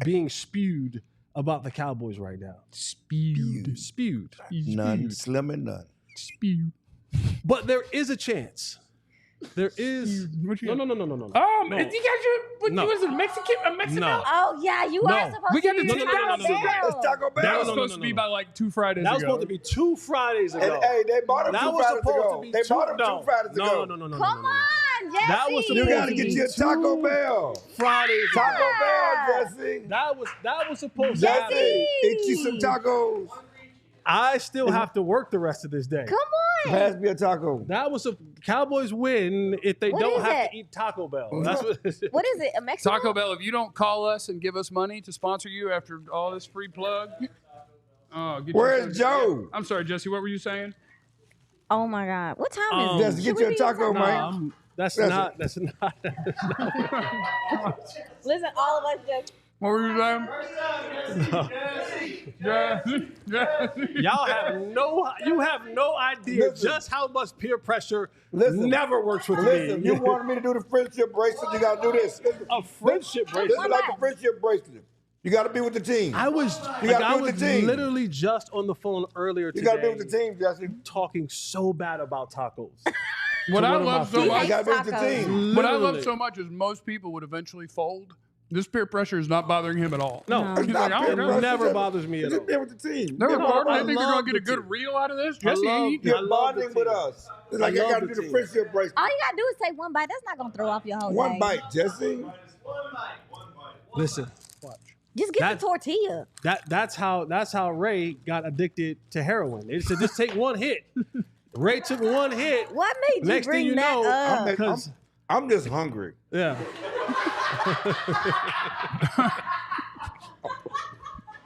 being spewed about the Cowboys right now. Spewed. None. Slim and none. Spewed. But there is a chance. There is. What you No. got? No. You got No. was it a Mexican? No. Oh, yeah, you are No. supposed We got to the be $10 Taco It's Bell. Taco Bell. That was No, supposed to be by like 2 Fridays That was ago. supposed to be 2 Fridays ago. And, hey, they bought him That 2 was Fridays supposed ago. to be They bought him 2 Fridays ago. No. Come on, Jesse. That was You got to get you a Taco Bell. Fridays. Taco ago. Bell, Jesse. That was supposed to happen. Jesse, eat you some tacos. I still have to work the rest of this day. Come on. Pass me a taco. That was a Cowboys win if they What don't is have it? to eat Taco Bell. That's what it is. What is it? A Mexican? Taco Bell, if you don't call us and give us money to sponsor you after all this free plug, Where's Joe? I'm sorry, Jesse. What were you saying? Oh my God, what time is Just it? get you a taco, man. That's not. Listen, all of us just. What were you saying? Y'all have no idea just how much peer pressure never works with Listen, me. you wanted me to do the friendship bracelet, you got to do this. A friendship bracelet. This is like a friendship bracelet. You got to be with the team. I was literally just on the phone earlier today. You got to be with the team, Jesse. Talking so bad about tacos. What I love so much, You got to be with the team. what I love so much is most people would eventually fold. This peer pressure is not bothering him at all. No, It's not like, peer it pressure. never bothers me at Just all. be with the team. Never bothered. I think they're love going to get a the good team. reel out of this. Jesse, You're love bonding the with team. us. It's like I I love got to the do the team. friendship bracelet. All you gotta do is take one bite. That's not gonna throw off your whole One day. bite, Jesse. Listen, watch. Just get That- the tortilla. That's how Ray got addicted to heroin. They said just take one hit. Ray took one hit. What made you Next thing bring you that know, up? Because I'm just hungry. yeah.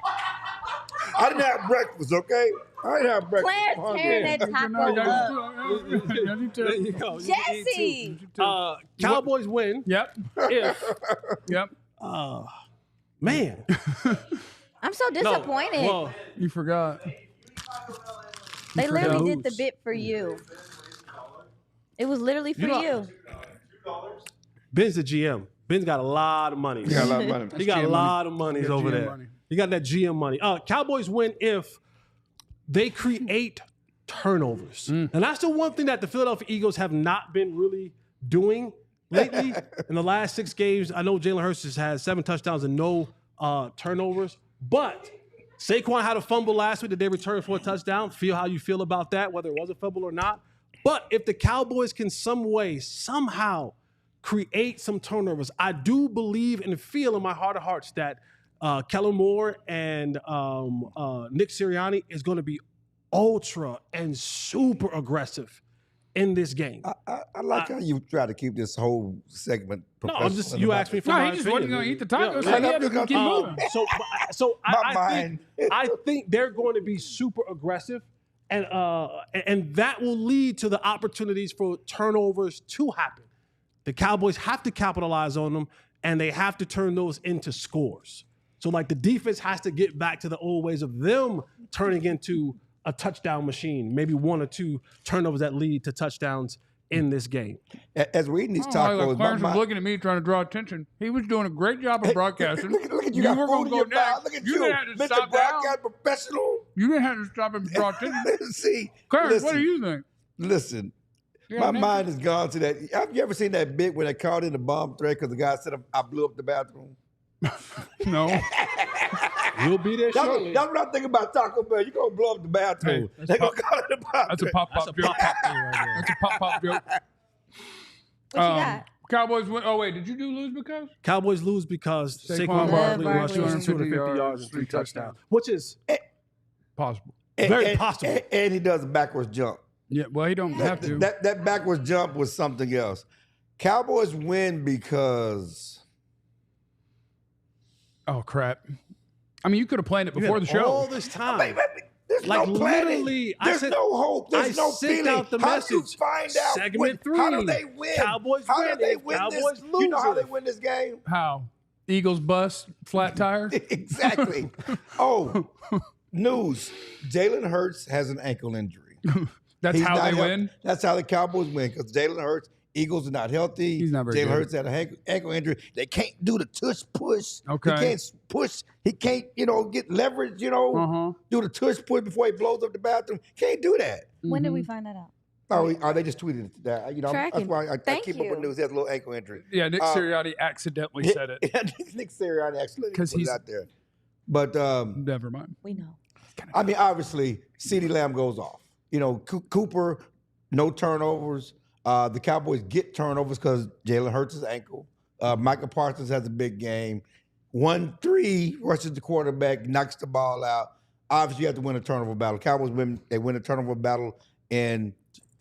I didn't have breakfast, okay? I didn't have breakfast. Claire's I'm hungry. tearing that taco up. There you go. You can eat Jesse. too. Cowboys win. Yep. If Yep. man, I'm so disappointed. Well, they You forgot. literally did the who's? bit for you. It was literally for know- you. Ben's the GM. Ben's got a lot of money. You got a lot of money. He got a GM lot of monies got over GM there. money. He got that GM money. Cowboys win if they create turnovers. And that's the one thing that the Philadelphia Eagles have not been really doing lately. In the last 6 games, I know Jalen Hurts has had 7 touchdowns and no turnovers. But Saquon had a fumble last week that they returned for a touchdown. Feel how you feel about that, whether it was a fumble or not. But if the Cowboys can somehow create some turnovers, I do believe and feel in my heart of hearts that Kellen Moore and Nick Sirianni is going to be ultra and super aggressive in this game. I like how you try to keep this whole segment No, professional. I'm just you asked me for No, my he just opinion. wasn't going to eat the tacos. Yeah, So he had to keep moving. So My I think they're going to be super aggressive, and that will lead to the opportunities for turnovers to happen. The Cowboys have to capitalize on them, and they have to turn those into scores. So, like, the defense has to get back to the old ways of them turning into a touchdown machine, maybe 1 or 2 turnovers that lead to touchdowns in this game. As we're eating these Like tacos, Clarence my was looking at me trying to draw attention. He was doing a great job of broadcasting. Look at you got were food gonna in your go mouth. next. Look at You you, didn't have to Mr. stop down. Broadcast professional. You didn't have to stop and draw attention. See, Clarence, what do you think? Listen, Yeah, my next- mind has gone to that. Have you ever seen that bit when they called in the bomb threat because the guy said, I blew up the bathroom? No. We'll be there shortly. That's what I'm thinking about Taco Bell. You're going to blow up the bathroom. Hey, They're going to call it the bomb That's a threat. pop-pop joke. That's a pop-pop joke. What you got? Cowboys win. Oh, wait. Did you do lose because? Cowboys lose because Saquon Saquon Barkley Barkley. rushed 250 yards and 3 touchdowns, which is Possible. very possible. And he does a backwards jump. Yeah, well, he don't have to. That backwards jump was something else. Cowboys win because Oh, crap. I mean, you could have planned it You before had the show. all this time. there's Like, no planning. literally, I There's said- no hope. There's I no sent feeling. out the How do you message. find out? Segment How do 3. they win? Cowboys how win do they if win Cowboys this? You know how lose they it. win this game? How? Eagles bust, flat tire? Exactly. Oh, news. Jalen Hurts has an ankle injury. That's He's how not they healthy. win? That's how the Cowboys win because Jalen Hurts, Eagles are not healthy. He's not very Jalen good. Hurts had an ankle injury. They can't do the tush push. Okay. He can't push. He can't, get leverage, do the tush push before he blows up the bathroom. Can't do that. When did we find that out? Oh, they just tweeted that. That's Tracking. why I Thank keep up you. with news. He has a little ankle injury. Yeah, Nick Sirianni accidentally said it. Nick Sirianni actually put 'Cause it he's- out there. But, Never mind. We know. I mean, obviously, CeeDee Lamb goes off. Cooper, no turnovers. The Cowboys get turnovers because Jalen Hurts' his ankle. Micah Parsons has a big game. 1-3 rushes the quarterback, knocks the ball out. Obviously, you have to win a turnover battle. Cowboys win. They win a turnover battle, and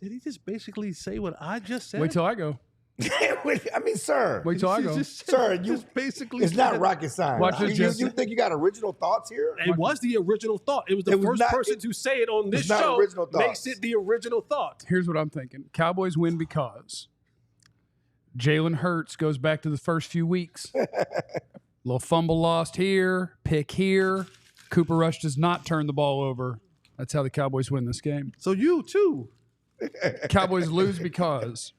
Did he just basically say what I just said? Wait till I go. I mean, sir. Wait till I go. Sir, basically it's not rocket science. Watch this, Jesse. You think you got original thoughts here? It was the original thought. It was the first person to say it on this show. Makes it the original thought. Here's what I'm thinking. Cowboys win because Jalen Hurts goes back to the first few weeks. Little fumble lost here, pick here. Cooper Rush does not turn the ball over. That's how the Cowboys win this game. So you too. Cowboys lose because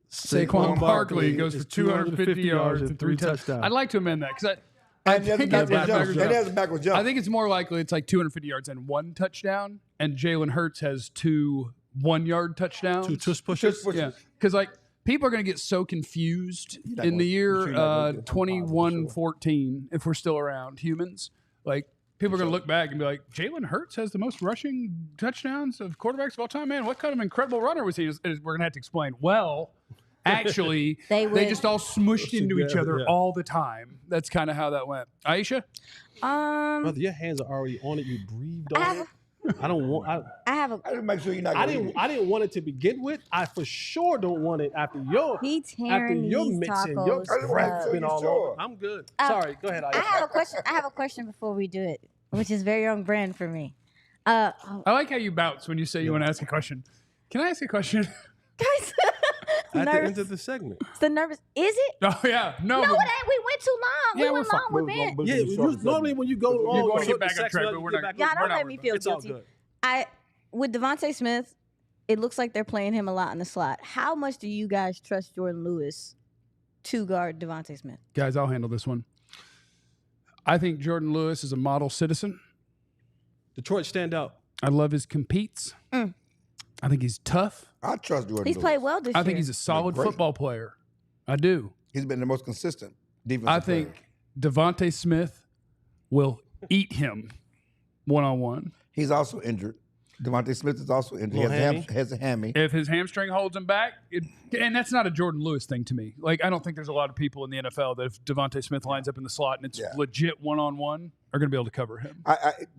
Saquon Barkley goes for 250 yards and 3 touchdowns. I'd like to amend that because I think that's a backwards jump. I think it's more likely it's like 250 yards and 1 touchdown, and Jalen Hurts has 2 1-yard touchdowns. 2 tush pushes. Yeah, because like people are going to get so confused in the year 2114 if we're still around humans. Like people are going to look back and be like, Jalen Hurts has the most rushing touchdowns of quarterbacks of all time. Man, what kind of incredible runner was he? We're going to have to explain. Well, actually, they just all smushed into each other all the time. That's kind of how that went. Aisha? Brother, your hands are already on it. You breathed on it. I didn't make sure you're not. I didn't want it to begin with. I for sure don't want it after your mitts and your crap's been all over. I'm good. Sorry, go ahead. I have a question before we do it, which is very on brand for me. I like how you bounce when you say you want to ask a question. Can I ask a question? Guys, at the end of the segment. It's the nervous. Is it? Oh yeah, no. No, it ain't. We went too long. Yeah, we went long with Ben. Normally when you go long, you're going to get back on track, but we're not. Y'all don't let me feel guilty. With Devontae Smith, it looks like they're playing him a lot in the slot. How much do you guys trust Jordan Lewis to guard Devontae Smith? Guys, I'll handle this one. I think Jordan Lewis is a model citizen. Detroit stand out. I love his competes. I think he's tough. I trust Jordan He's Lewis. played well this year. I think he's a solid football player. I do. He's been the most consistent defensive I think Devontae Smith will eat him one-on-one. He's also injured. Devontae Smith is also injured. He has a hammy. If his hamstring holds him back, and that's not a Jordan Lewis thing to me. Like, I don't think there's a lot of people in the NFL that if Devontae Smith lines up in the slot and it's legit one-on-one, are going to be able to cover him.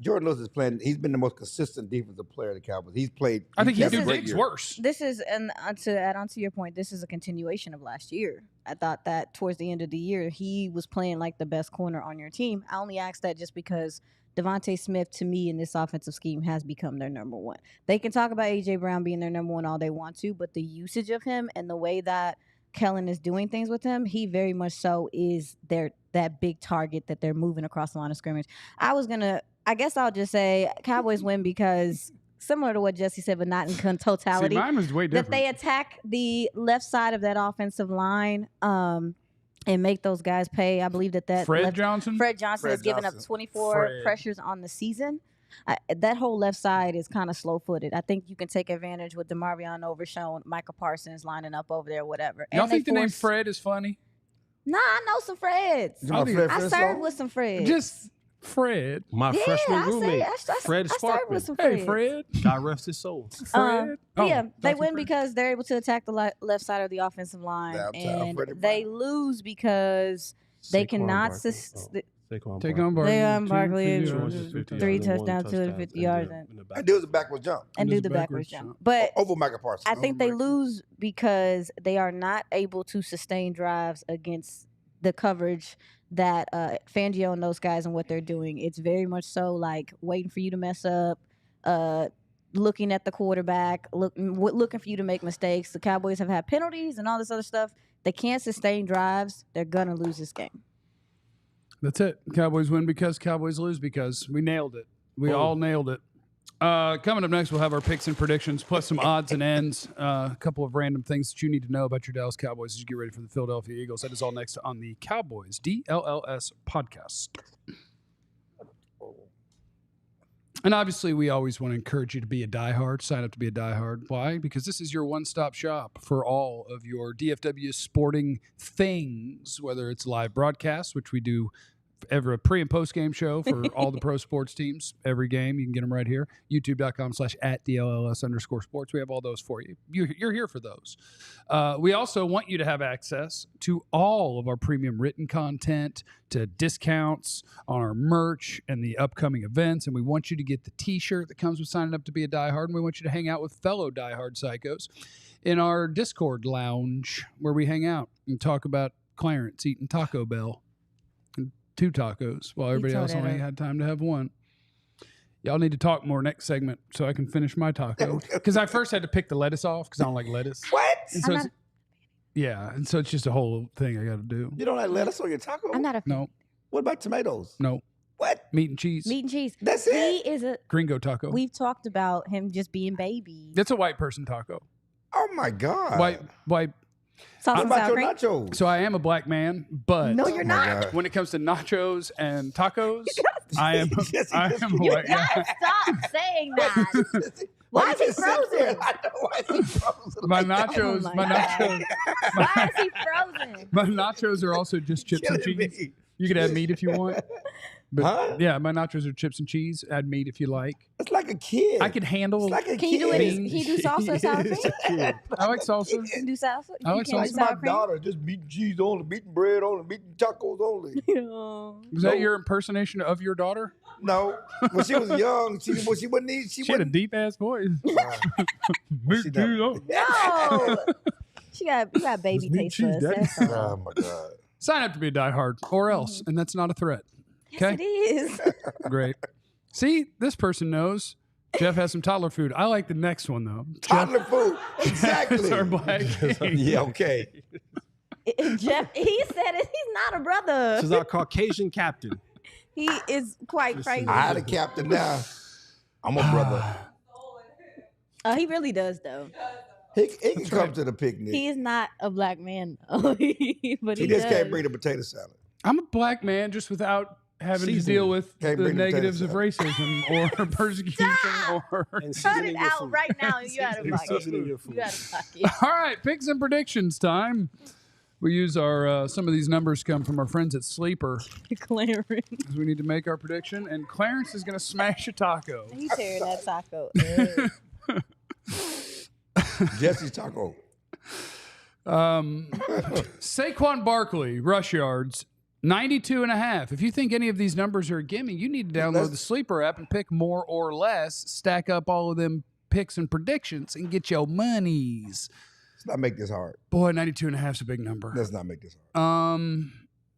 Jordan Lewis is playing. He's been the most consistent defensive player of the Cowboys. He's played. I think he'd do things worse. This is, and to add on to your point, this is a continuation of last year. I thought that towards the end of the year, he was playing like the best corner on your team. I only asked that just because Devontae Smith, to me, in this offensive scheme, has become their number one. They can talk about A.J. Brown being their number one all they want to, but the usage of him and the way that Kellen is doing things with him, he very much so is that big target that they're moving across the line of scrimmage. I guess I'll just say Cowboys win because, similar to what Jesse said, but not in totality, See, mine was way different. that they attack the left side of that offensive line and make those guys pay. I believe that Fred Johnson has given up 24 pressures on the season. That whole left side is kind of slow-footed. I think you can take advantage with DeMarvion Overshown, Michael Parsons lining up over there, whatever. Y'all think the name Fred is funny? Nah, I know some Freds. I served with some Freds. Just Fred. My freshman roommate, Fred Sparkman. Hey, Fred. God rest his soul. Fred. They win because they're able to attack the left side of the offensive line, and they lose because they cannot Saquon Barkley, 3 touchdowns, 250 yards, and do the backwards jump. Do the backwards jump. But over Michael Parsons. I think they lose because they are not able to sustain drives against the coverage that Fangio and those guys and what they're doing. It's very much so like waiting for you to mess up, looking at the quarterback, looking for you to make mistakes. The Cowboys have had penalties and all this other stuff. They can't sustain drives. They're going to lose this game. That's it. Cowboys win because Cowboys lose because. We nailed it. We all nailed it. Coming up next, we'll have our picks and predictions, plus some odds and ends, a couple of random things that you need to know about your Dallas Cowboys as you get ready for the Philadelphia Eagles. That is all next on the Cowboys DLLS Podcast. And obviously, we always want to encourage you to be a diehard. Sign up to be a diehard. Why? Because this is your one-stop shop for all of your DFW sporting things, whether it's live broadcasts, which we do ever a pre and post game show for all the pro sports teams. Every game, you can get them right here. YouTube.com/@DLLS_sports. We have all those for you. You're here for those. We also want you to have access to all of our premium written content, to discounts on our merch and the upcoming events. And we want you to get the t-shirt that comes with signing up to be a diehard. And we want you to hang out with fellow diehard psychos in our Discord lounge where we hang out and talk about Clarence eating Taco Bell and 2 tacos while everybody else only had time to have 1. Y'all need to talk more next segment so I can finish my taco. Because I first had to pick the lettuce off because I don't like lettuce. What? And so and so it's just a whole thing I got to do. You don't like lettuce on your taco? I'm not a No. What about tomatoes? No. What? Meat and cheese. meat and cheese. That's it? He is a. Gringo taco. We've talked about him just being baby. It's a white person taco. Oh my God. White. What Sauce and about sour your cream. nachos? So I am a black man, but No, you're Oh my not. God. when it comes to nachos and tacos, I am Yes, I yes, am you white. Gotta stop saying that. Why is he frozen? I know why is he frozen. My like that? nachos, Oh my my nachos, Why is he frozen? my nachos are also just chips and Killing cheese. me. You could add meat if you want. But Huh? yeah, my nachos are chips and cheese. Add meat if you like. It's like a kid. I can handle. It's like a Can you do it? kid. Can you do salsa and sour cream? I like salsa. Can you do salsa? I like You can't salsa. do My sour cream? daughter just meat and cheese only, meat and bread only, meat and tacos only. Was that your impersonation of your daughter? No, when she was young, she wouldn't need. She She had a wouldn't. deep ass voice. She never- No. You got baby taste buds. That's all. Oh my God. Sign up to be a diehard, or else, and that's not a threat. Yes, Okay. it is. Great. See, this person knows. Jeff has some toddler food. I like the next one though. Toddler food. Jeff is Exactly. our black king. Yeah. Okay. Jeff, he said it. He's not a brother. This is our Caucasian captain. He is quite crazy. I had a captain now. I'm a brother. He really does, though. He can come to the picnic. He is not a black man, though. But He he just does. can't bring the potato salad. I'm a black man just without having to Seasoning. deal with Can't the bring the negatives of potato racism or persecution or. And Cut seasoning it your out food. right now. You out of And pocket. seasoning your food. You out of pocket. All right, picks and predictions time. We use our some of these numbers come from our friends at Sleeper Clarence. because we need to make our prediction. And Clarence is going to smash a taco. He tearing that taco up. Jesse's taco. Saquon Barkley, rush yards, 92.5. If you think any of these numbers are a gimme, you need to download the Sleeper app and pick more or less, stack up all of them picks and predictions, and get your monies. Let's not make this hard. Boy, 92.5 is a big number. Let's not make this hard.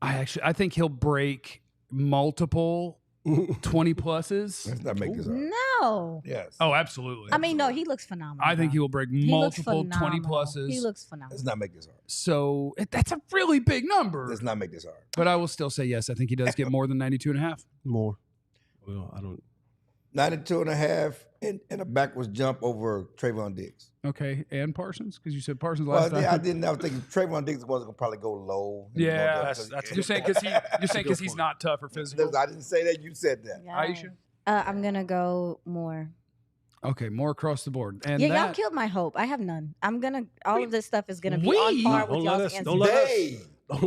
I think he'll break multiple 20 pluses. Let's not make this hard. No. Yes. Oh, absolutely. I mean, no, he looks phenomenal. I think he will break He looks multiple 20 phenomenal. pluses. He looks phenomenal. Let's not make this hard. So that's a really big number. Let's not make this hard. But I will still say yes. I think he does get more than 92.5. More. Well, I don't. 92.5 and a backwards jump over Trayvon Diggs. Okay, and Parsons, because you said Parsons Well, last time. I didn't. I was thinking Trayvon Diggs was going to probably go low. Yeah, you're saying because he's not tough or physical. I didn't say that. You said that. Yeah. Aisha. I'm gonna go more. Okay, more across the board. And Yeah, that, y'all killed my hope. I have none. I'm gonna. All of this stuff is gonna be We- on par with Don't let y'all's us- answers. don't let us- They,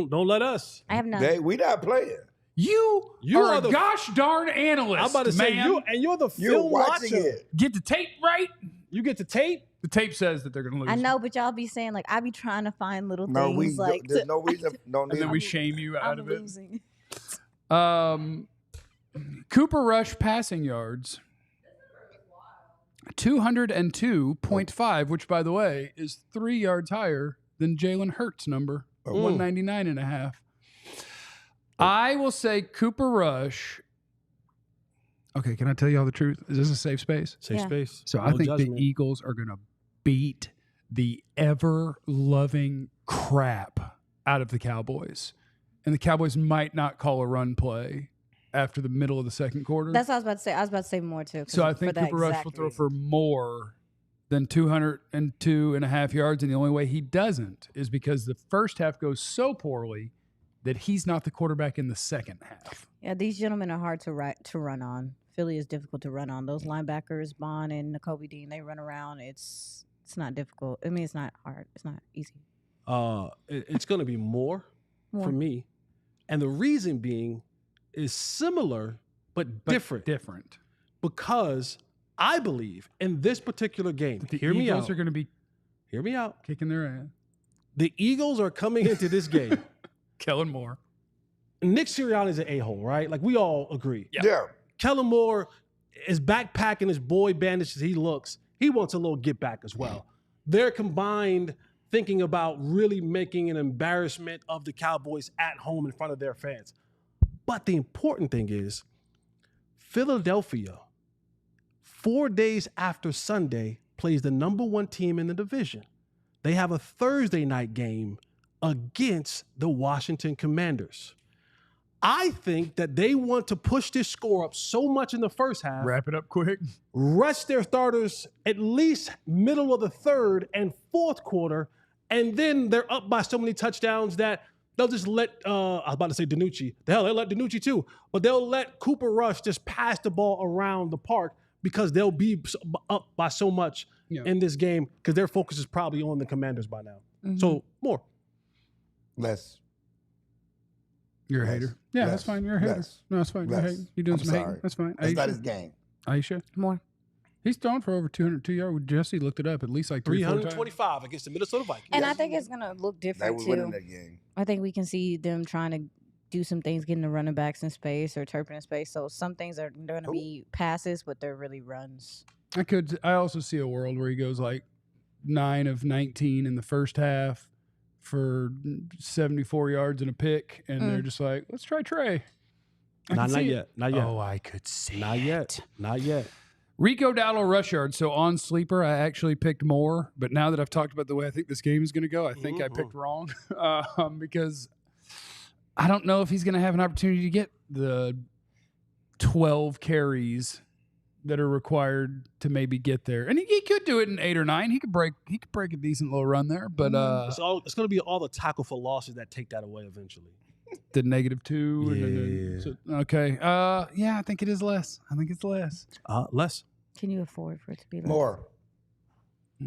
Don't let us. I have none. we not playing. you are are a the- gosh darn analyst. I'm about to say man. you're the You're film watching watcher. it. Get the tape right. You get the tape. The tape says that they're going to lose. I know, but y'all be saying like I be trying to find little No, things like there's to- no reason. No And then need. we shame you out I'm of it. losing. Cooper Rush passing yards, 202.5, which, by the way, is 3 yards higher than Jalen Hurts' number, 199.5. I will say Cooper Rush. Okay, can I tell you all the truth? Is this a safe space? Safe Yeah. space. So I No think judgment. the Eagles are going to beat the ever-loving crap out of the Cowboys. And the Cowboys might not call a run play after the middle of the second quarter. That's what I was about to say. I was about to say more too. 'cause So I for think that Cooper Rush exact will throw reason. for more than 202.5 yards. And the only way he doesn't is because the first half goes so poorly that he's not the quarterback in the second half. Yeah, these gentlemen are hard to run on. Philly is difficult to run on. Those linebackers, Bond and Nakobe Dean, they run around. It's not difficult. I mean, it's not hard. It's not easy. It's going to be more More. for me, and the reason being is similar but different. Because I believe in this particular game, the Eagles are going to be hear me out, kicking their ass. The Eagles are coming into this game. Kellen Moore. Nick Sirianni's an a-hole, right? Like, we all agree. Yeah. Kellen Moore is backpacking his boy bandaged as he looks. He wants a little get back as well. They're combined thinking about really making an embarrassment of the Cowboys at home in front of their fans. But the important thing is, Philadelphia, 4 days after Sunday, plays the number 1 team in the division. They have a Thursday night game against the Washington Commanders. I think that they want to push this score up so much in the first half. Wrap it up quick. Rest their starters at least middle of the third and fourth quarter, and then they're up by so many touchdowns that they'll just let, I was about to say DiNucci. The hell, they'll let DiNucci too. But they'll let Cooper Rush just pass the ball around the park because they'll be up by so much in this game because their focus is probably on the Commanders by now. Mm-hmm. So, more. Less. You're a hater. Yeah, that's fine. You're a hater. No, that's fine. You're hating. You're doing some hating. That's fine. That's not his game. Aisha? More. He's thrown for over 202 yards. Jesse looked it up at least like 325 against the Minnesota Vikings. And I think it's going to look different, too. Winning that game. I think we can see them trying to do some things, getting the running backs in space or Turpin in space. So some things are going to be passes, but they're really runs. I also see a world where he goes like 9 of 19 in the first half for 74 yards and a pick, and they're just like, let's try Trey. Not yet. Oh, I could see Not yet. Rico Dowdle rush yard. So on Sleeper, I actually picked more, but now that I've talked about the way I think this game is going to go, I think I picked wrong because I don't know if he's going to have an opportunity to get the 12 carries that are required to maybe get there. And he could do it in 8 or 9. He could break a decent little run there, but it's going to be all the tackle for losses that take that away eventually. The -2. Okay. I think it is less. I think it's less. Less. Can you afford for it to be less? More.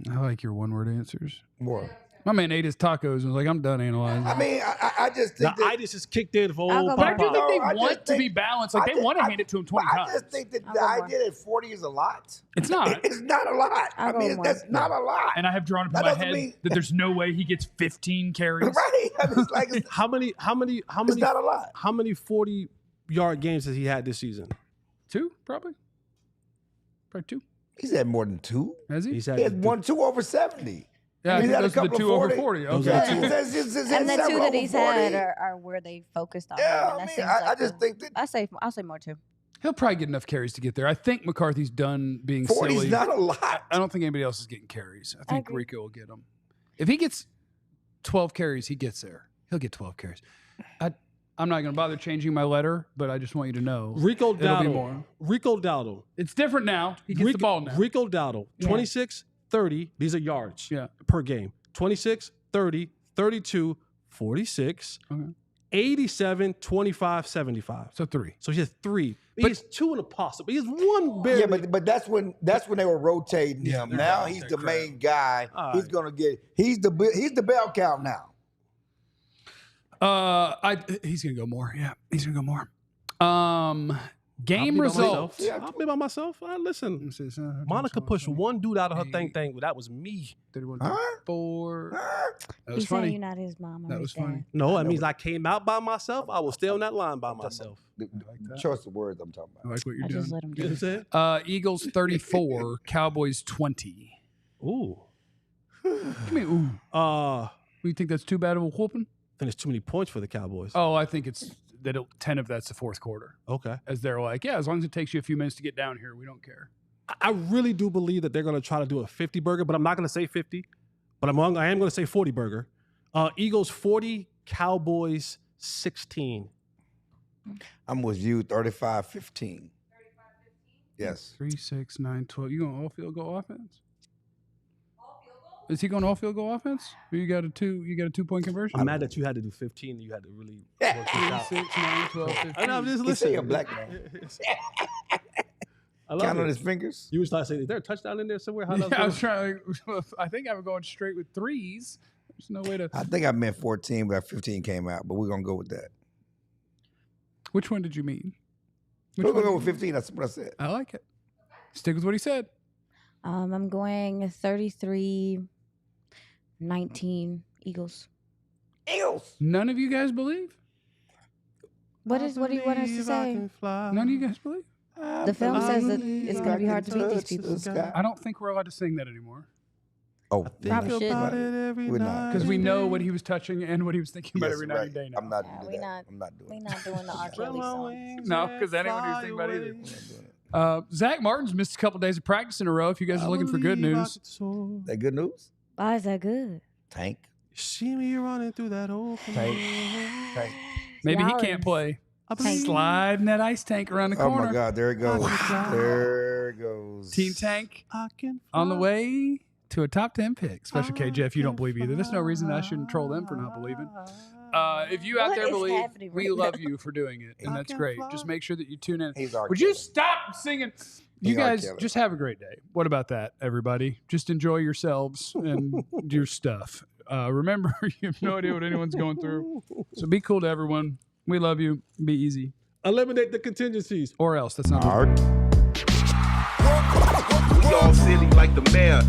I like your one-word answers. More. My man ate his tacos and was like, I'm done analyzing. I mean, I just think the itis is kicked in for old But I do Papa. think they want to be balanced. Like, they want to hand it to him 20 times. I just think that the idea that 40 is a lot. It's not. It's not a lot. I mean, that's not a lot. And I have drawn up in my head that there's no way he gets 15 carries. Right. I mean, it's like, How many? it's not a lot. How many 40-yard games has he had this season? 2, probably 2. He's had more than 2. Has he? He had 2 over 70. Yeah, I think those are the 2 over 40. Okay. And the 2 that he's had are where they focused on him. Yeah, And I that mean, seems I like just think that I'll say more too. He'll probably get enough carries to get there. I think McCarthy's done being 40's silly. not a lot. I don't think anybody else is getting carries. I think Rico will get them. If he gets 12 carries, he gets there. He'll get 12 carries. I'm not going to bother changing my letter, but I just want you to know. Rico it'll be more. Dowdle. It's different now. He gets the ball now. Rico Dowdle, 26, 30. These are yards per game. 26, 30, 32, 46, 87, 25, 75. So 3. So he has 3. He has 2 in a possible. He has 1 barely. Yeah, but that's when they were rotating him. Now he's the main guy. He's gonna get. He's the bell cow now. He's gonna go more. Yeah, he's gonna go more. Game results. I'll be by myself. Listen, Monica pushed one dude out of her thing. That was me. 31, 4. That was He's funny. saying you're not his mom. That was funny. No, that means I came out by myself. I will stay on that line by myself. Choice of words I'm talking about. I like what you're I doing. just let him You know do what I'm it. saying? Eagles 34, Cowboys 20. Ooh. Give me ooh. You think that's too bad of a whooping? I think it's too many points for the Cowboys. Oh, I think it's that 10 of that's the fourth quarter. Okay. As they're like, yeah, as long as it takes you a few minutes to get down here, we don't care. I really do believe that they're going to try to do a 50 burger, but I'm not going to say 50. But I am going to say 40 burger. Eagles 40, Cowboys 16. I'm with you, 35-15. Yes. 3, 6, 9, 12. You going all field goal offense? Is he going all field goal offense? Or you got a 2-point conversion? I'm mad that you had to do 15 and you had to really work this out. 6, 9, 12, 15. I'm just He say listening. a black man. I love Count on it. his fingers. You was like saying, is there a touchdown in there somewhere? How Yeah, I was trying. I think I'm going straight with 3s. There's no way to. I think I meant 14, but 15 came out. But we're gonna go with that. Which one did you mean? We're going to go with 15. That's what I said. I like it. Stick with what he said. I'm going 33-19 Eagles. Eagles. None of you guys believe? What do you want us to say? None of you guys believe? The film says that it's going to be hard to beat these people. I don't think we're allowed to sing that anymore. Oh, Probably should. we're not. Because we know what he was touching and what he was thinking about Yes, every night and day now. I'm not Yeah, doing we that. not- I'm not doing We're it. not doing the R. Kelly songs. No, because that ain't what he was thinking about either. I'm not doing it. Zach Martin's missed a couple days of practice in a row. If you guys are looking for good news, That good news? Why is that good? Tank. See me running through that old Tank. maybe he Y'all can't are- play. Tank. Sliding that ice tank around the Oh corner. my God, there it goes. There it goes. Team Tank on the way to a top 10 pick. Special K, Jeff, you don't believe either. There's no reason I shouldn't troll them for not believing. If you out What there is believe, happening we right love now? you for doing it, and that's great. Just make sure that you tune in. He's our Would you killer. stop singing? You He's our guys killer. just have a great day. What about that, everybody? Just enjoy yourselves and your stuff. Remember, you have no idea what anyone's going through. So be cool to everyone. We love you. Be easy. Eliminate the contingencies. Or else. That's not All right. We all silly like the mayor.